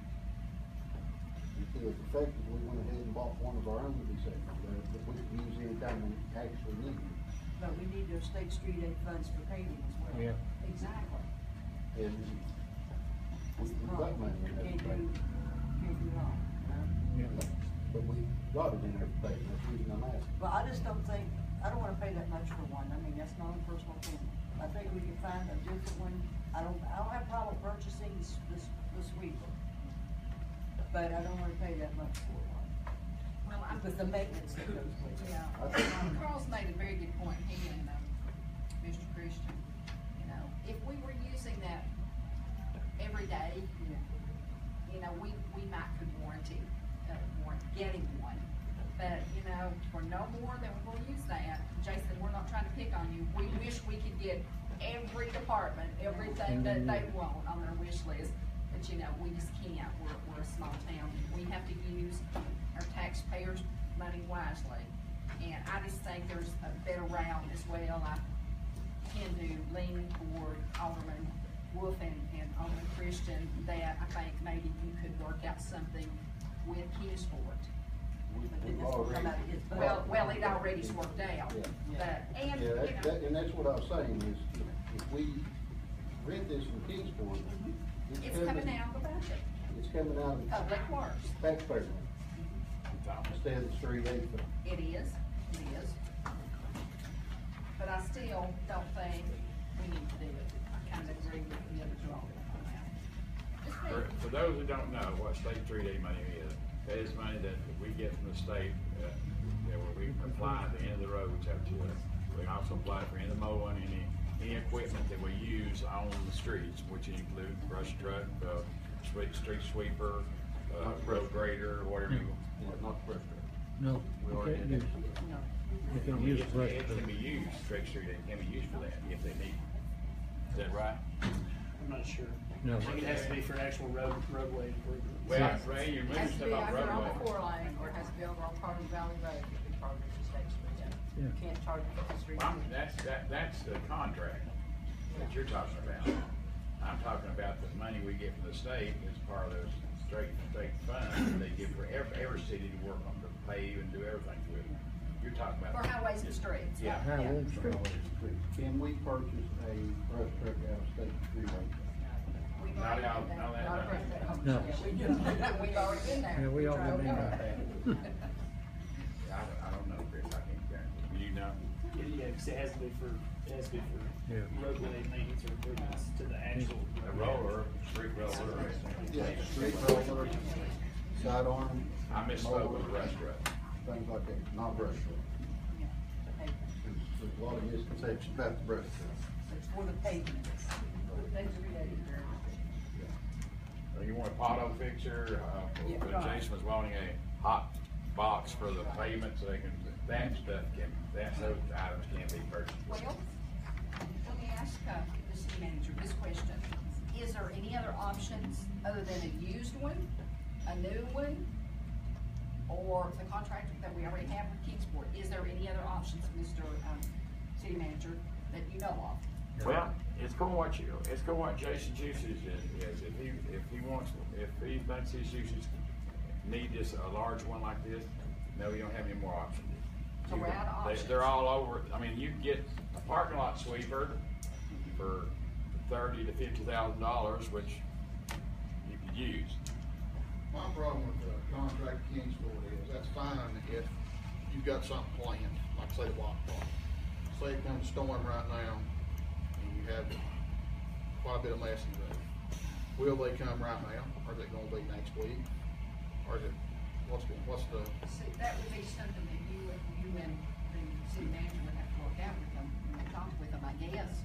if it was effective, we went ahead and bought one of our own to be safe, that we could use anytime we actually need it. But we need those state street aid funds for paving as well. Yeah. Exactly. And we've got money in that. Can't do wrong, you know? Yeah. But we got it in there for paying, that's the reason I'm asking. Well, I just don't think, I don't wanna pay that much for one, I mean, that's my own personal opinion. I think we can find a different one, I don't have a problem purchasing the sweeper. But I don't wanna pay that much for one, Well, I'm with the maintenance that goes with it. Yeah, Carl's made a very good point, he and, Mr. Christian, you know, if we were using that every day, you know, we might could warrant getting one. But, you know, for no more than we're gonna use that, Jason, we're not trying to pick on you, we wish we could get every department, everything that they want on their wish list. But, you know, we just can't, we're a small town, we have to use our taxpayers' money wisely. And I just think there's a better route as well. I can do leaning toward Alderman Wolf and Alderman Christian that I think maybe you could work out something with his fort. We've already. Well, it already's worked out, but, and, you know. And that's what I was saying is, if we rent this from Kingsport, It's coming out of the budget. It's coming out of Public Works. taxpayer money instead of the street aid fund. It is. But I still don't think we need to do it. I kind of agree with the other two on that. For those who don't know what state street aid money is, that is money that we get from the state, where we apply at the end of the roads out to us. We also apply for any mowing, any equipment that we use on the streets, which include brush truck, street sweeper, road grader, whatever you. Not brush truck. No, We you already can't did. use it. You can use a brush It truck. can be used, state street aid can be used for that if they need it. Is that right? I'm not sure. No. I think it has to be for actual roadway improvement. Well, Ray, you're It has moving to be stuff on either on roadway. the 4-lane, or it has to be over on Carmel Valley Road, if we charge it to state street aid. You Yeah. can't charge it to the street. Well, that's the contract that you're talking about. I'm talking about the money we get from the state as part of those state funds that they give for every city to work on, to pave and do everything with. You're talking about. For highways and streets. Yeah. Highway and For highways and streets. Can we purchase a brush truck out of state street aid? Not out, no, that, No. We've already been there. Yeah, we all Drove been over. there. I don't know, Chris, I can't guarantee. You know? Yeah, 'cause it has to be for Yeah. roadway maintenance or improvements to the actual. A roller, street roller. Yeah, street roller, sidearm. I misspoke with the brush truck. Things like that, not brush truck. There's a lot of misconceptions about the brush truck. It's for the pavement. You want a pothole fixer, Yeah, but right. Jason was wanting a hot box for the pavement so they can, that stuff those items can be purchased. Well, let me ask the city manager this question. Is there any other options other than a used one, a new one, or the contract that we already have with Kingsport? Is there any other options, Mr. City Manager, that you know of? Well, it's going what Jason's usage is. If he thinks his usage need this, a large one like this, no, you don't have any more options. So we're out of options. They're all over. I mean, you can get a parking lot sweeper for $30,000 to $50,000, which you could use. My problem with the contract Kingsport is, that's fine if you've got something planned, like say the block park. Say it comes a storm right now, and you have quite a bit of mess in the road. Will they come right now, or is it gonna be next week? Or is it, what's the, See, that would be something that you and the city manager would have to work out with them, and talk with them, I guess,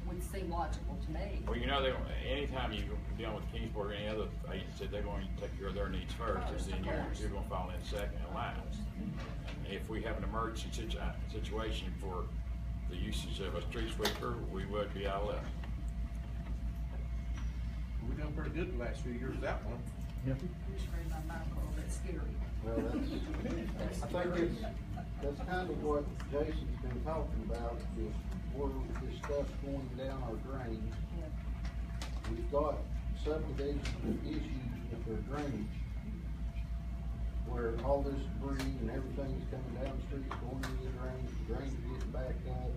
would seem logical to me. Well, you know, anytime you deal with Kingsburg or any other agency, they're going to take care of their needs first, and then you're going to fall in second in line. If we have an emergency situation for the usage of a street sweeper, we would be out of luck. We've done pretty good the last few years, that one. Yep. That's scary. Well, I think that's kind of what Jason's been talking about, is where this stuff's going down our drains. We've got subdivision issues with their drainage, where all this debris and everything's coming down the street, going into the drains are getting backed up.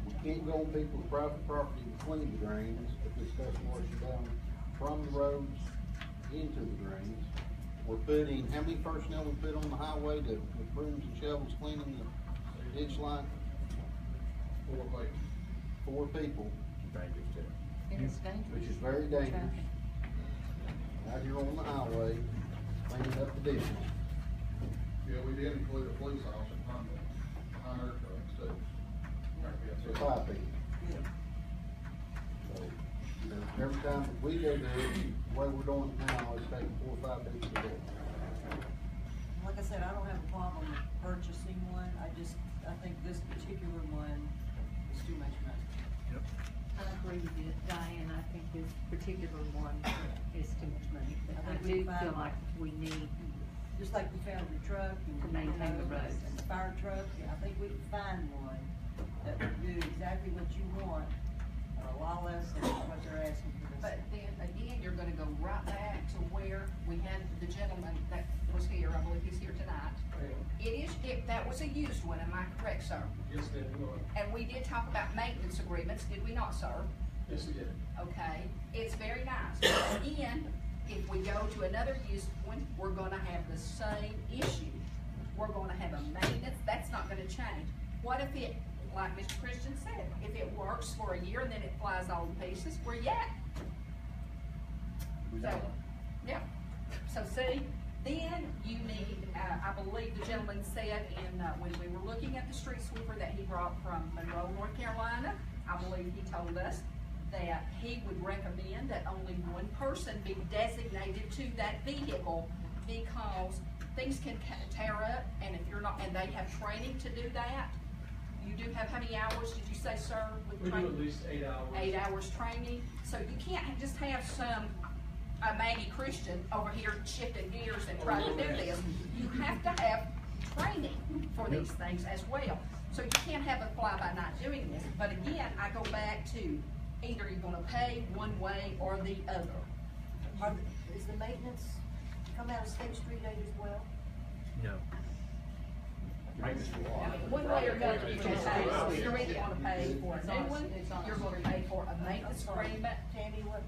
We can't go on people's private property to clean the drains, if this stuff's washing down from the roads into the drains. We're putting, how many personnel we put on the highway with brooms and shovels cleaning the ditch line? 4 people. Dangerous too. And it's dangerous. Which is very dangerous. Out here on the highway, cleaning up the ditches. yeah, we did include a police officer behind our trucks too. So 5 people. So, you know, every time we go there, the way we're doing it now, it's taking 4 or 5 people to do it. Like I said, I don't have a problem with purchasing one, I think this particular one is too much money. I agree with you, Diane, I think this particular one is too much money, but I think we do find feel one. like we need, Just like we found the truck and. To maintain the roads. And the fire truck, I think we can find one that would do exactly what you want, a lot less than what they're asking for this. But then again, you're gonna go right back to where we had the gentleman that was here, I believe he's here tonight. That was a used one, am I correct, sir? Yes, ma'am, you are. And we did talk about maintenance agreements, did we not, sir? Yes, we did. Okay, it's very nice. But again, if we go to another used one, we're gonna have the same issue. We're gonna have a maintenance, that's not gonna change. What if it, like Mr. Christian said, if it works for a year and then it flies all to pieces, where you at? So, yeah, so see, then you need, I believe the gentleman said when we were looking at the street sweeper that he brought from Monroe, North Carolina, I believe he told us that he would recommend that only one person be designated to that vehicle, because things can tear up, and if you're not, and they have training to do that. You do have, how many hours did you say, sir? We do at least 8 hours. 8 hours training, so you can't just have Maggie Christian over here shifting gears and trying to do this. You have to have training for these things as well. So you can't have a fly-by-night doing this. But again, I go back to either you're gonna pay one way or the other. Is the maintenance come out of State Street aid as well? No. One way or another, you're gonna pay. You're either gonna pay for a new one, you're gonna pay for a maintenance agreement. Tammy, what?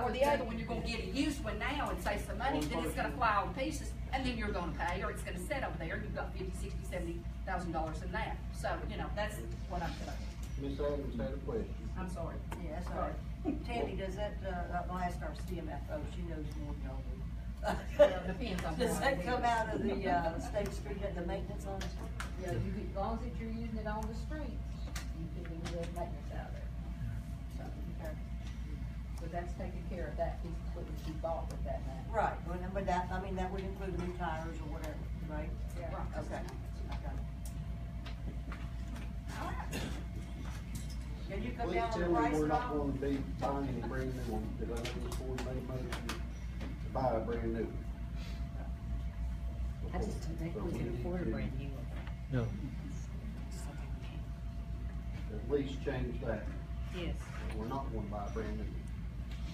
Or the other one, you're gonna get a used one now and save some money, then it's gonna fly all to pieces, and then you're gonna pay, or it's gonna sit over there, and you've got $50,000, $60,000, $70,000 in that. So, you know, that's what I'm saying. Ms. Adams had a question. I'm sorry. Yeah, sorry. Tammy, does that, I'll ask our CMFO, she knows more than y'all do. Well, it depends on Does what that it come is. out of the State Street at the maintenance on it? Yeah, as long as you're using it on the streets, you can do the maintenance out there. So, okay. So that's taking care of that piece of equipment you bought with that money. Right, but that, I mean, that would include new tires or whatever, right? Yeah. Right, okay. Can you come Please down on tell the me price we're at not all? going to be buying a brand new one, because I know this board made a motion to buy a brand new one. I just don't think So we can need afford a to brand new one. No. At least change that. Yes. We're not going to buy a brand new one.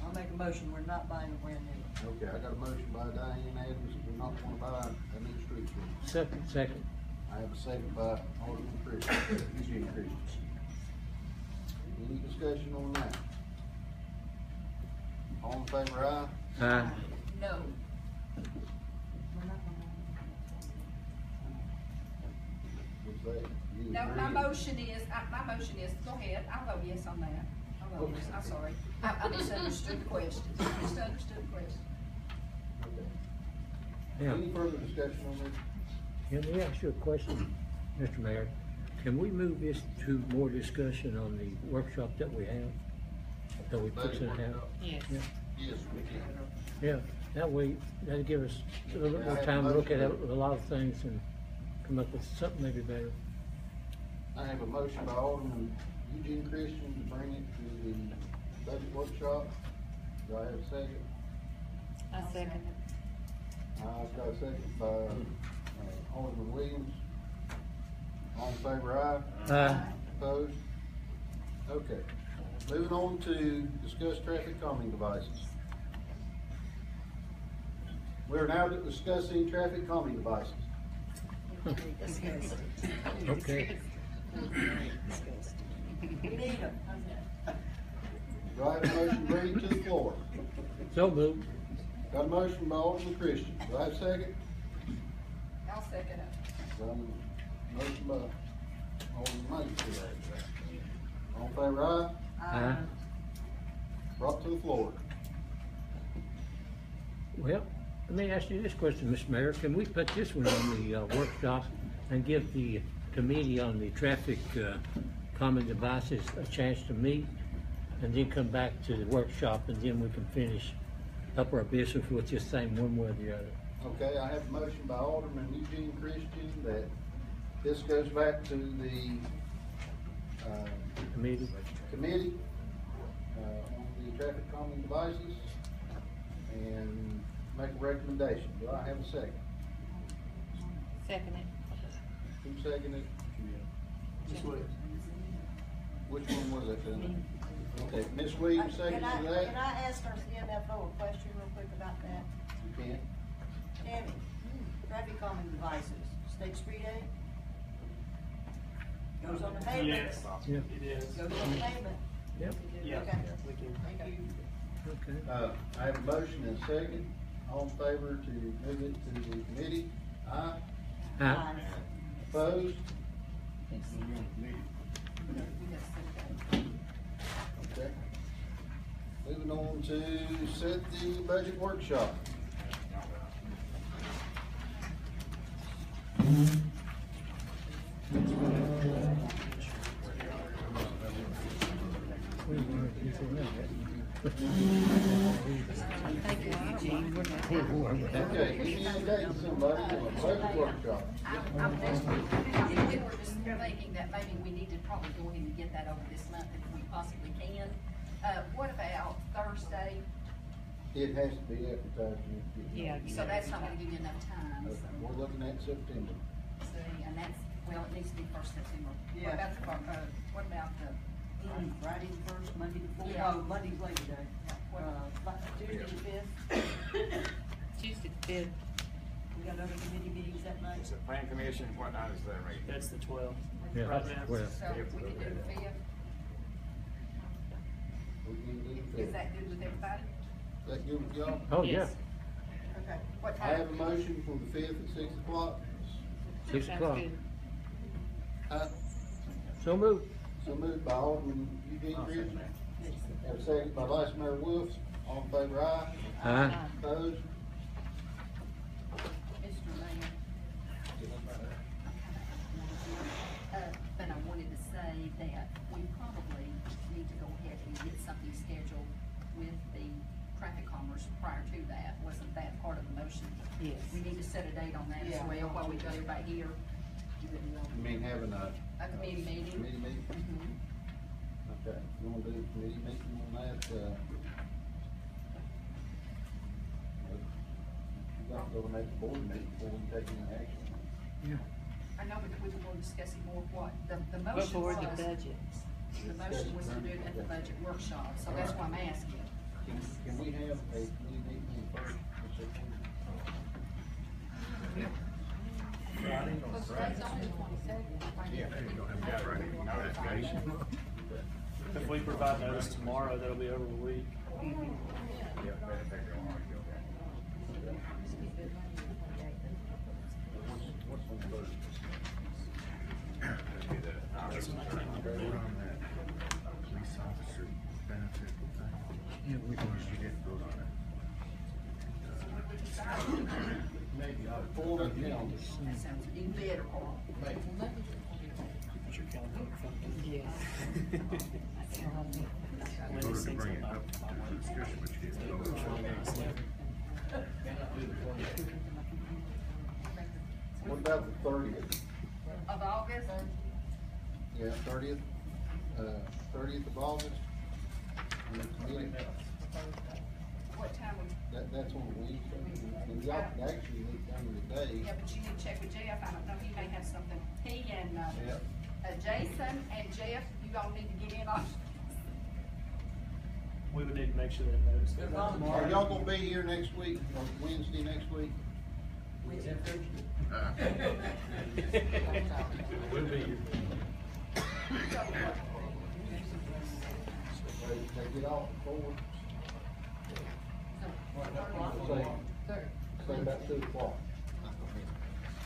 I'll make a motion, we're not buying a brand new one. Okay, I got a motion by Diane Adams, that we're not going to buy a new street sweeper. Second. I have a second by Alderman Christian, Eugene Christian. Any discussion on that? All in favor, aye? Aye. No. Was that, you No, agree? my motion is, go ahead, I'll vote yes on that. I'm sorry. I misunderstood the question. Misunderstood the question. Yeah. Any further discussion on this? Can we ask you a question, Mr. Mayor? Can we move this to more discussion on the workshop that we have? That we put in have? Yes. Yeah. Yes, we can. Yeah, that way, that'll give us a little bit more time to look at a lot of things and come up with something maybe better. I have a motion by Alderman Eugene Christian to bring it to the budget workshop. Do I have a second? I second it. I've got a second by Alderman Williams. All in favor, aye? Aye. Opposed? Okay. Moving on to discuss traffic calming devices. We are now discussing traffic calming devices. Okay. We need them. Do I have a motion to bring it to the floor? So moved. Got a motion by Alderman Christian. Do I have a second? I'll second it. Got a motion by Alderman Mansfield. All in favor, aye? Aye. Brought to the floor. Well, let me ask you this question, Mr. Mayor. Can we put this one on the workshop and give the committee on the traffic common devices a chance to meet and then come back to the workshop and then we can finish up our business with this thing one way or the other? Okay, I have a motion by Alderman Eugene Christian that this goes back to the Committee? committee on the traffic calming devices and make a recommendation. Do I have a second? Second it. Who seconded it? Ms. Williams. Which one was it then? Okay, Ms. Williams seconded Can that? I ask our CMFO a question real quick about that? You can. Tammy, traffic calming devices, State Street aid? Goes on the pavement? Yes, Yeah. it is. Goes on the pavement? Yep. Yeah, Okay. we can. Thank you. Okay. I have a motion and a second. All in favor to move it to the committee? Aye. Aye. Opposed? Okay. Moving on to set the budget workshop. Okay, give me a date, somebody, on a budget workshop. I'm we're just thinking that maybe we need to probably go ahead and get that over this month if we possibly can. What about Thursday? It has to be advertised. Yeah. So that's not gonna give you enough time, so. We're looking at September. See, and that's, well, it needs to be first September. Yeah. What about the? Friday the first, Monday the fourth, Yeah. no, Monday's Labor Day. Tuesday the fifth, Tuesday the fifth. we got other committee meetings that night. Is it plan commission, what night is that meeting? That's the 12th. Yeah, Right that's now. 12. So if we could do the fifth, We can do the is fifth. that good with everybody? That good with y'all? Oh, yeah. Yes. Okay, what I time? have a motion for the fifth at 6 o'clock. 6 Sounds o'clock. good. So moved. So moved by Alderman Eugene Christian. Have a second by Vice Mayor Wolf. All in favor, aye? Aye. Opposed? Mr. Mayor. But I wanted to say that we probably need to go ahead and get something scheduled with the traffic commerce prior to that. Wasn't that part of the motion? Yes. We need to set a date on that as Yeah. well while we got everybody here. You mean having a A committee meeting. committee meeting? Mhm. Okay, you wanna do a committee meeting on that, you got to go and make the board meeting before we take any action. Yeah. I know, but we were going to discuss it more, what, the motion Before was. the budget. The motion was to do it at the budget workshop, so that's why I'm asking. Can we have a committee meeting first? Well, today's only the 22nd. Yeah, you don't have got right, notification. If we provide notice tomorrow, that'll be over a week. Yeah, better take it on. What's on Thursday? That'd be the- That's what I think. Police officer Yeah, we can just get vote on it. Maybe I'll pull it down. That sounds even better, Carl. Maybe. Put your calendar in front of you. Yes. Voted to bring it up to discussion, but you didn't vote. What about the 30th? Of August, Yeah, 30th, 30th of August. And the committee, what time would, that's on a Wednesday. And y'all could actually look down today. yeah, but you need to check with Jeff, I don't know, he may have something, he and, Yep. Jason and Jeff, you all need to get in on. We would need to make sure that notice goes out Are tomorrow. y'all gonna be here next week, or Wednesday next week? We'll be here. They get off at 4. Say about 2 o'clock.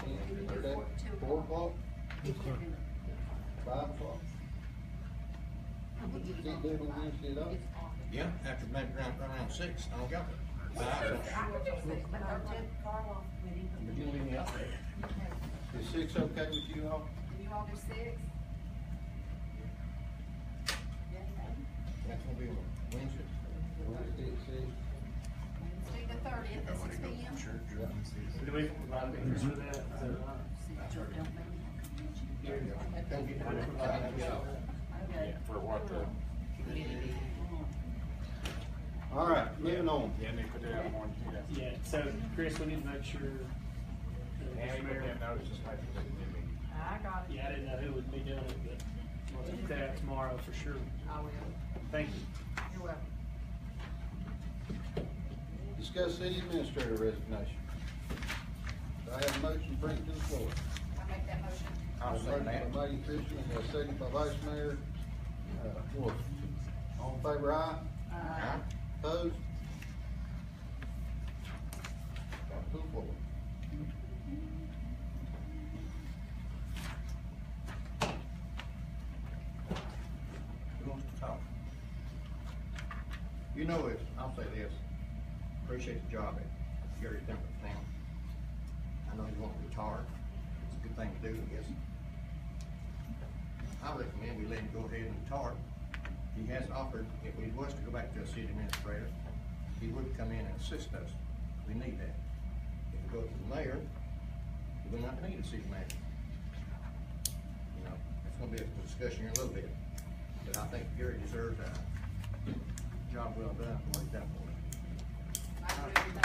Is that 4 o'clock? 5 o'clock? Can't do it on Wednesday at all? Yeah, after maybe around 6, I don't got it. I could do 6, but I'll take Carl off with him. But you leave me out there. Is 6 okay with you all? Can you all do 6? That's gonna be on Wednesday. Wednesday at 6. Wednesday the 30th at 6 p.m. Sure. Do we provide papers for that? Is that right? Okay. For what, All right, moving on. yeah, they put that on, Yeah, so Chris, we need to make sure. yeah, you put that notice, just like you did me. I got it. Yeah, I didn't know who would be doing it, but we'll take that out tomorrow for sure. I will. Thank you. You're welcome. Discuss city administrator resignation. Do I have a motion to bring it to the floor? I make that motion. I'll second that. By Lady Christian, and a second by Vice Mayor, Wolf. All in favor, aye? Aye. Opposed? Got to the floor. Who wants to talk? You know it, I'll say this, appreciate the job at Gary Temple Town. I know you want to retire, it's a good thing to do, I guess. I recommend we let him go ahead and retire. He has offered, if we was to go back to a city administrator, he would come in and assist us. We need that. If we go to the mayor, we will not need a city manager. You know, it's gonna be a discussion here in a little bit, but I think Gary deserves a job well done for what he's done for us. Thank you very much.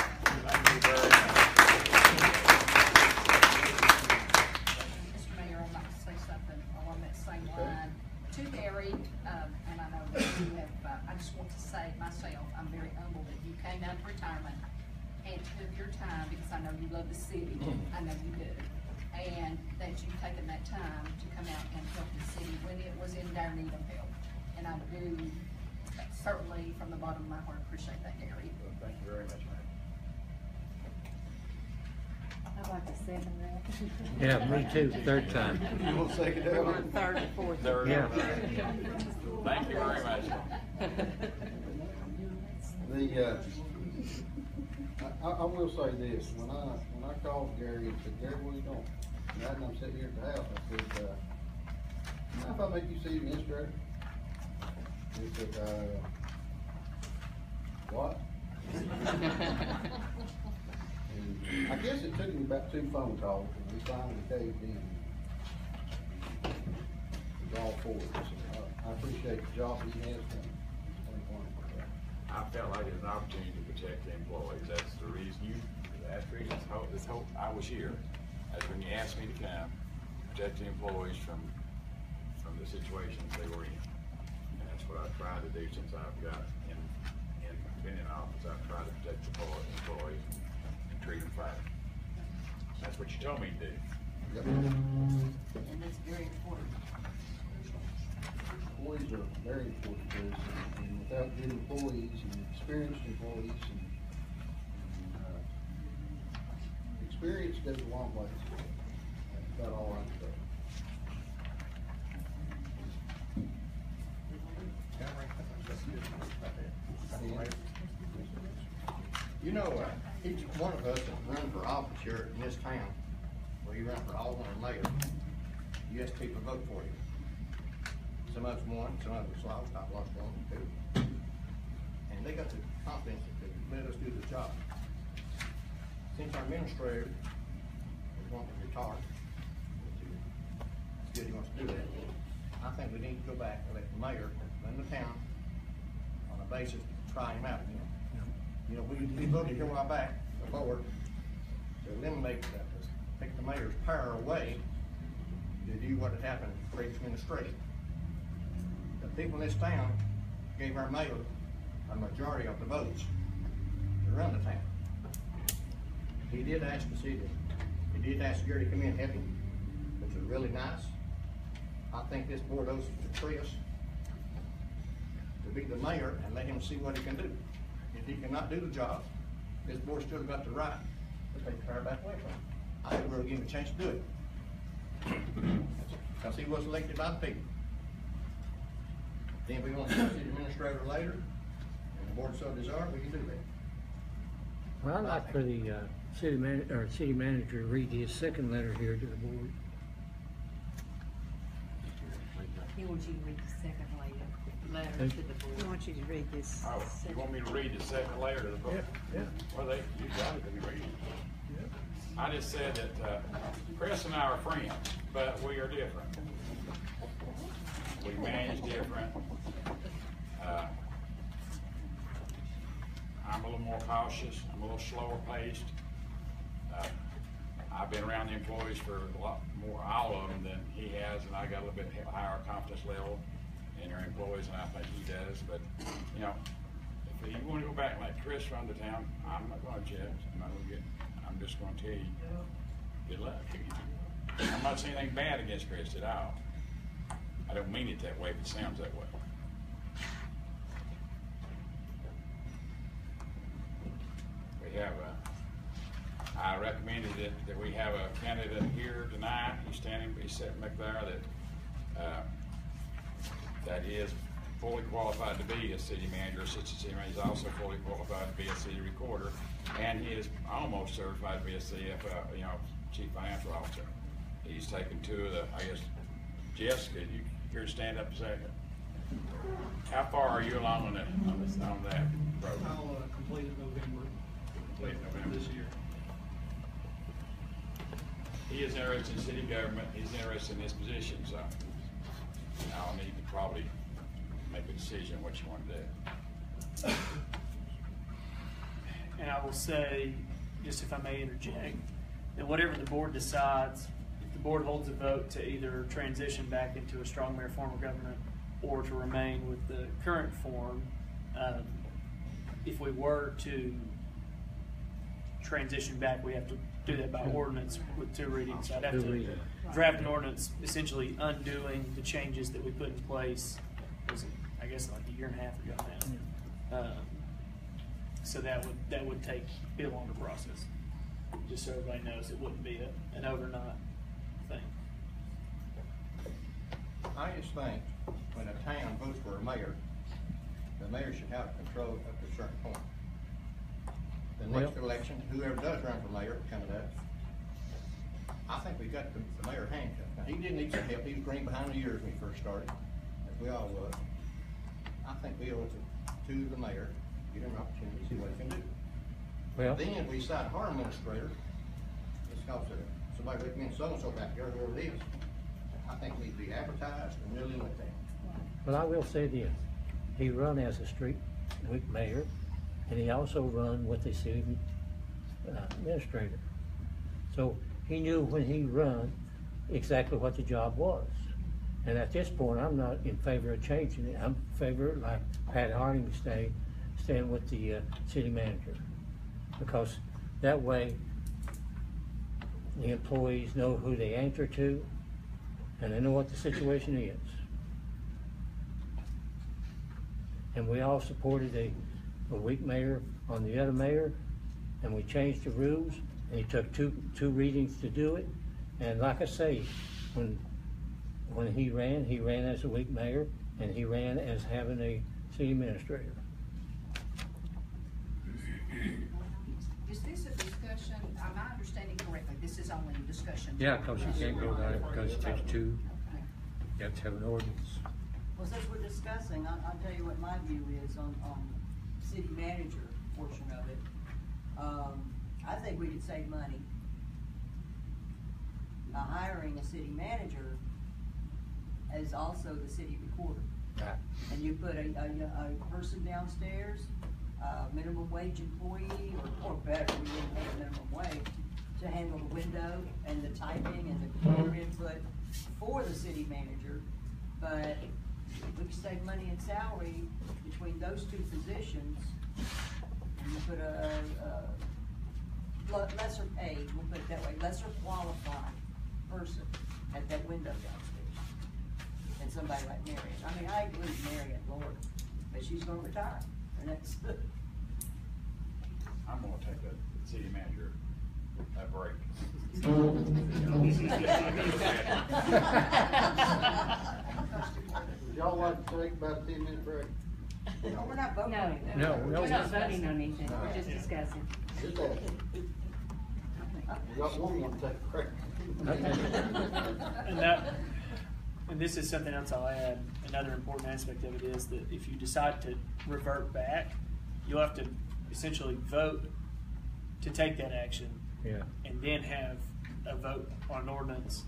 Mr. Mayor, I'd like to say something along that same line to Gary, and I know that you have, I just want to say myself, I'm very humbled that you came out of retirement and took your time, because I know you love the city, I know you do, and that you've taken that time to come out and help the city when it was in dire need of help. And I do certainly, from the bottom of my heart, appreciate that, Gary. Well, thank you very much, ma'am. I'd like to second that. Yeah, me too, third time. You want to second that one? Third or fourth. Third. Yeah. Thank you very much. I will say this, when I called Gary and said, Gary, what are you doing? And I'm sitting here at the house, I said, mind if I make you city administrator? He said, what? And I guess it took me about 2 phone calls, and we finally caved in. It was all for it, so I appreciate the job he has done. I felt like it was an opportunity to protect the employees. That's the reason this whole, I was here. That's when you asked me to come, protect the employees from the situations they were in. And that's what I've tried to do since I've got been in office. I've tried to protect the employees and treat them fair. That's what you told me to do. Yep. And that's very important. Employees are very important to us, and without good employees and experienced employees experience goes a long way. That's about all I can say. That's good. You know, each one of us that run for office here in this town, whether you run for alderman or mayor, you ask people to vote for you. Some of us won, some of us lost. I've lost one too. And they got the confidence that they let us do the job. Since our administrator is wanting to retire, it's good he wants to do that. I think we need to go back and let the mayor run the town on a basis to try him out again. You know, we voted here a while back before to eliminate take the mayor's power away to do what had happened in previous administration. The people in this town gave our mayor a majority of the votes to run the town. He did ask the city, he did ask Gary to come in and help him, which was really nice. I think this board owes it to Chris to be the mayor and let him see what he can do. If he cannot do the job, this board still got the right to take the power back away from him. I think we're gonna give him a chance to do it. Because he was elected by the people. Then if we want to see the city administrator later, and the board so desire, we can do that. Well, I'd like for the city manager to read his second letter here to the board. He wants you to read the second letter to the board. He wants you to read this. Oh, you want me to read the second letter to the book? Yeah. Well, you got it, you read it. I just said that Chris and I are friends, but we are different. We manage different. I'm a little more cautious. I'm a little slower paced. I've been around the employees for a lot more, all of them, than he has, and I got a little bit higher confidence level in our employees than I think he does. But, you know, if you want to go back and let Chris run the town, I'm not going to judge. I'm just going to tell you, good luck. I'm not saying anything bad against Chris at all. I don't mean it that way, but it sounds that way. We have I recommended that we have a candidate here tonight. He's sitting back there that is fully qualified to be a city manager, assistant city manager. He's also fully qualified to be a city recorder, and he is almost certified to be a CFO, chief financial officer. He's taken two of the, I guess, Jessica, you here to stand up a second? How far are you along on that program? I'll complete it November this year. He is interested in city government. He's interested in this position, so I'll need to probably make a decision what you want to do. And I will say, just if I may interject, that whatever the board decides, if the board holds a vote to either transition back into a strong mayor form of government or to remain with the current form, if we were to transition back, we have to do that by ordinance with 2 readings. I'd have to draft an ordinance essentially undoing the changes that we put in place, I guess like a year and a half ago now. So that would be a longer process. Just so everybody knows, it wouldn't be an overnight thing. I just think when a town votes for a mayor, the mayor should have control up to a certain point. The next election, whoever does run for mayor coming up, I think we got the mayor handcuffed. Now, he didn't need some help. He was green behind the ears when he first started, as we all was. I think we owe it to the mayor, give him an opportunity to see what he can do. Well, Then if we decide our administrator, it's because somebody recommends so-and-so back there, whoever it is, I think we need to be advertised and really looked at. but I will say this, he run as a street mayor, and he also run with the city administrator. So he knew when he run exactly what the job was. And at this point, I'm not in favor of changing it. I'm in favor, like Pat Harding staying with the city manager. Because that way, the employees know who they answer to, and they know what the situation is. And we all supported a weak mayor on the other mayor, and we changed the rules, and he took two readings to do it. And like I say, when he ran as a weak mayor, and he ran as having a city administrator. Yeah, cause you can't go down it because it takes two. You have to have an ordinance. Well, since we're discussing, I'll tell you what my view is on city manager portion of it. I think we could save money by hiring a city manager as also the city recorder. Right. And you put a person downstairs, minimum wage employee, or better, we wouldn't pay a minimum wage, to handle the window and the typing and the computer input for the city manager. But we could save money in salary between those two positions, and you put a lesser paid, we'll put it that way, lesser qualified person at that window downstairs. And somebody like Marion. I mean, I include Marion, Lord, but she's gonna retire, and that's. I'm gonna take the city manager a break. Would y'all like to take about a 10-minute break? No, we're not voting on anything. No, We're not voting on anything, we're just discussing. Just asking. We got one more to take a break. And this is something else I'll add. Another important aspect of it is that if you decide to revert back, you'll have to essentially vote to take that action. Yeah. And then have a vote on an ordinance,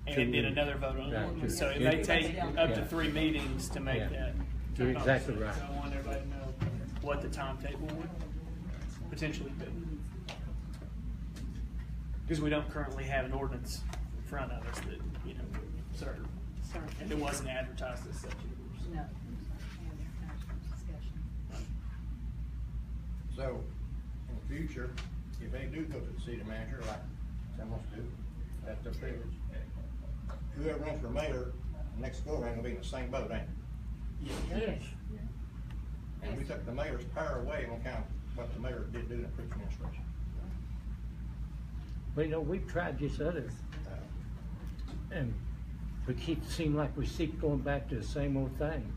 and then another vote on an ordinance. So it may take up to 3 meetings to make that. You're exactly right. So I want everybody to know what the timetable would potentially be. Because we don't currently have an ordinance in front of us that, serve. And it wasn't advertised as such. No. So, in the future, if they do go to the city manager, like some of us do, that's their privilege. Whoever runs for mayor, next go around will be in the same boat, ain't it? Yes. And we took the mayor's power away on account of what the mayor did do in the previous administration. Well, we've tried this other, and we seem like we keep going back to the same old thing.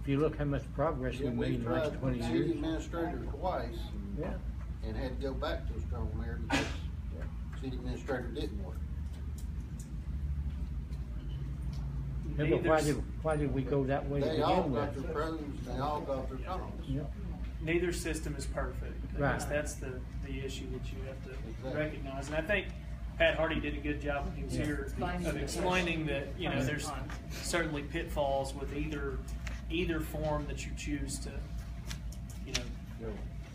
If you look how much progress we made in the last 20 years. City administrator twice. Yeah. And had to go back to a strong mayor because city administrator didn't work. Yeah, but why did we go that way to They all begin got with? their pros, they all got their cons. Yeah. Neither system is perfect. I Right. guess that's the issue that you have to recognize. And I think Pat Hardy did a good job when he was here of explaining that, there's certainly pitfalls with either form that you choose to,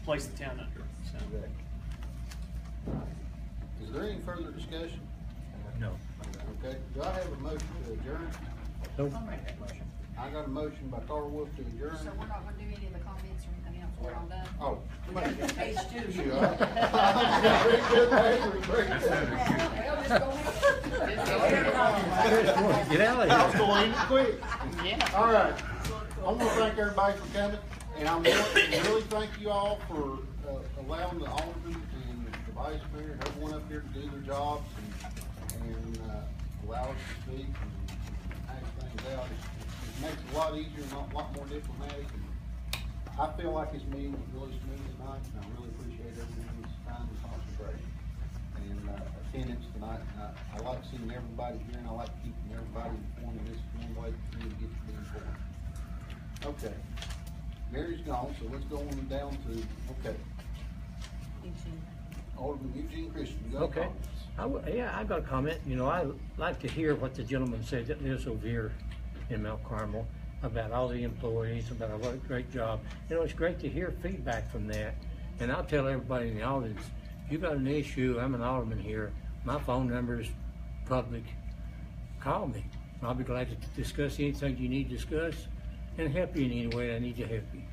place the town under. So. Is there any further discussion? No. Okay, do I have a motion to adjourn? Nope. I'll make that motion. I got a motion by Carl Wolf to adjourn. So we're not gonna do any of the comments or anything else, we're all done? Oh. Page 2. Sure. Get out of here. I was going to quit. Yeah. All right. I want to thank everybody for coming, and I want to really thank you all for allowing the alderman and the vice mayor and everyone up here to do their jobs and allow us to speak and hash things out. It makes it a lot easier and a lot more diplomatic. And I feel like this meeting was really smooth tonight, and I really appreciate everyone's time and concentration and attendance tonight. And I like seeing everybody here, and I like keeping everybody informed. This is one way for me to get to be informed. Okay. Mary's gone, so let's go on down to, okay. Alderman Eugene Christian, you got Okay. comments? I got a comment. I like to hear what the gentleman said that lives over here in Mount Carmel about all the employees, about what a great job. It's great to hear feedback from that. And I'll tell everybody in the audience, if you got an issue, I'm an alderman here, my phone number is public. Call me. I'll be glad to discuss anything you need to discuss and help you in any way I need to help you.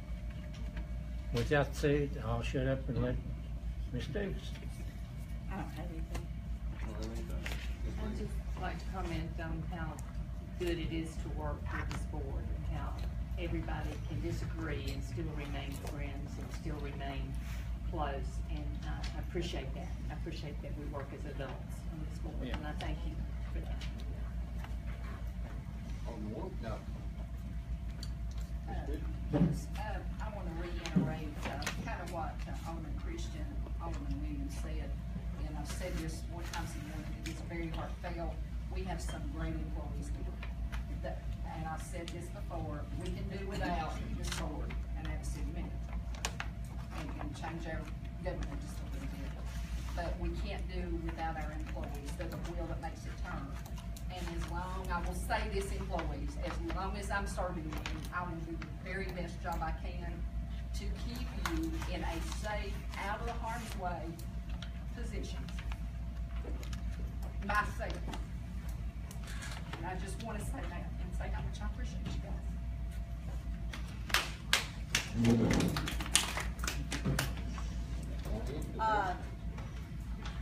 With that said, I'll shut up and let Ms. Davis. I don't have anything. I'd just like to comment on how good it is to work with this board and how everybody can disagree and still remain friends and still remain close. And I appreciate that. I appreciate that we work as adults on this board, and I thank you for that. Alderman Wolf, no. I want to reiterate kind of what Alderman Christian, Alderman Williams said. said this one time, so it's very heartfelt. We have some great employees here. And I've said this before, we can do without this board and have a city manager. And change our government just a little bit. But we can't do without our employees. They're the wheel that makes it turn. And as long, I will say this, employees, as long as I'm serving you, I will do the very best job I can to keep you in a safe, out of the harm's way position. My safety. And I just want to say that and say how much I appreciate you guys.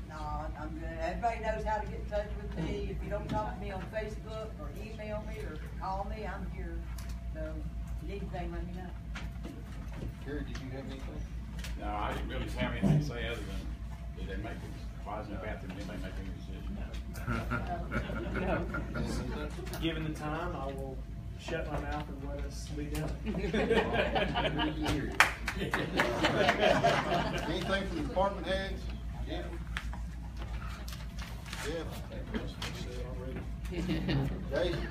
No, I'm good. Everybody knows how to get in touch with me. If you don't talk to me on Facebook or email me or call me, I'm here. So if you need anything, let me know. Gary, did you have anything? No, I didn't really have anything to say other than, did they make it, why is it bathroom, did they make any decision? Given the time, I will shut my mouth and let us be done. Anything from the department heads? Jim? Jeff? Jason?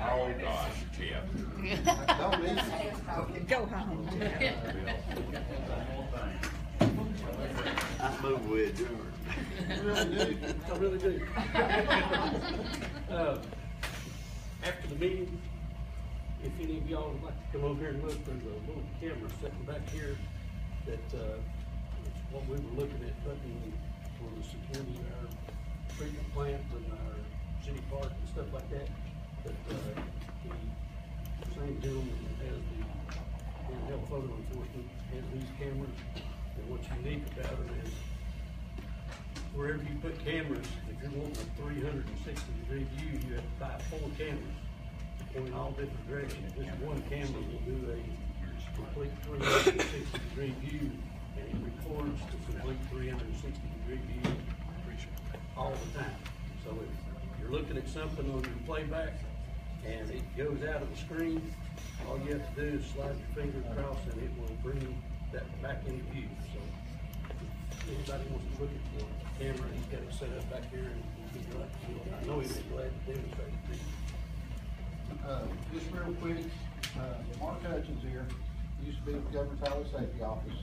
Oh, gosh, Jeff. Don't need Go home. I move with adjourn. I really do. After the meeting, if any of y'all would like to come over here and look, there's a little camera sitting back here that, it's what we were looking at putting for the security of our treatment plant and our city park and stuff like that. But, the same gentleman that has the handheld photo enforcement has these cameras. And what's unique about it is wherever you put cameras, if you're wanting a 360-degree view, you have to buy 4 cameras going in all different directions. This one camera will do a complete 360-degree view, and it records the complete 360-degree view all the time. So if you're looking at something on your playback and it goes out of the screen, all you have to do is slide your finger across and it will bring that back into view. So if anybody wants to look at the camera, he's got it set up back here and he'll be glad to do it. I know he'd be glad to demonstrate it to you. Just real quick, Mark Hutchins here, used to be with the Governor's Highway Safety Office.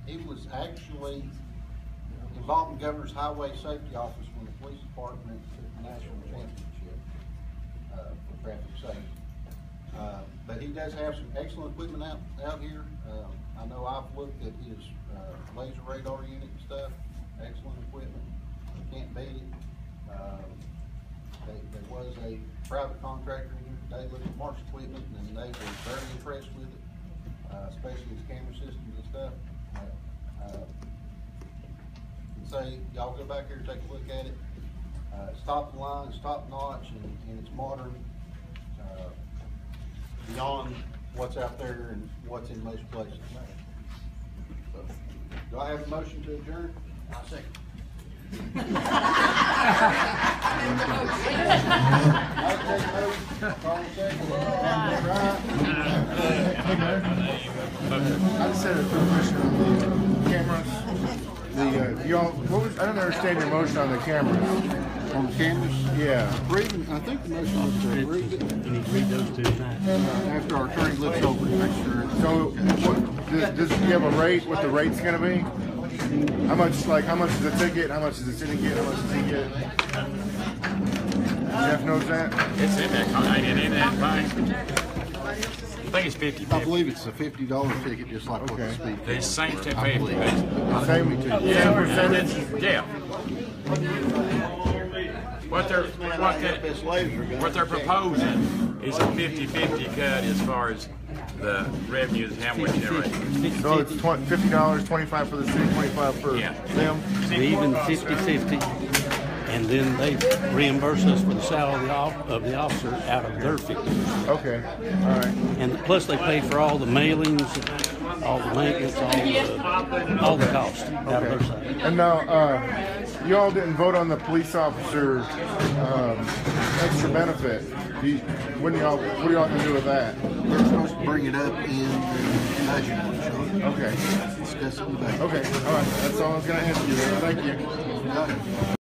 He was actually involved in the Governor's Highway Safety Office when the police department took the national championship for traffic safety. But he does have some excellent equipment out here. I know I've looked at his laser radar unit and stuff. Excellent equipment. Can't beat it. There was a private contractor in here today looking at Mark's equipment, and they were very impressed with it, especially his camera systems and stuff. Say y'all go back here and take a look at it. It's top of the line, it's top notch, and it's modern, beyond what's out there and what's in most places. So, do I have a motion to adjourn? I'll second. I just had a quick question on the cameras. Y'all, what was? I don't understand your motion on the cameras. On the cameras? Yeah. I think the motion was to approve it. You need to read those two tonight. After our attorney looks over it, make sure. So, does you have a rate? What the rate's gonna be? How much is the ticket? How much does the city get? How much does he get? Jeff knows that? It's in that, in that thing. I think it's 50. I believe it's a $50 ticket, just like what the speed. The same to I pay. believe. Same percentage? Yeah. What they're proposing is a 50-50 cut as far as the revenues and how much generated. So it's $50, 25 for the city, 25 for them? Even 50-50, and then they reimburse us for the salary of the officer out of their 50. Okay, all right. And plus they pay for all the mailings, all the maintenance, all the costs out of their side. And now, you all didn't vote on the police officer extra benefit. What are y'all gonna do with that? We're supposed to bring it up in the budget workshop. Okay. Discuss it in the back. Okay, all right, that's all I was gonna ask you. Thank you.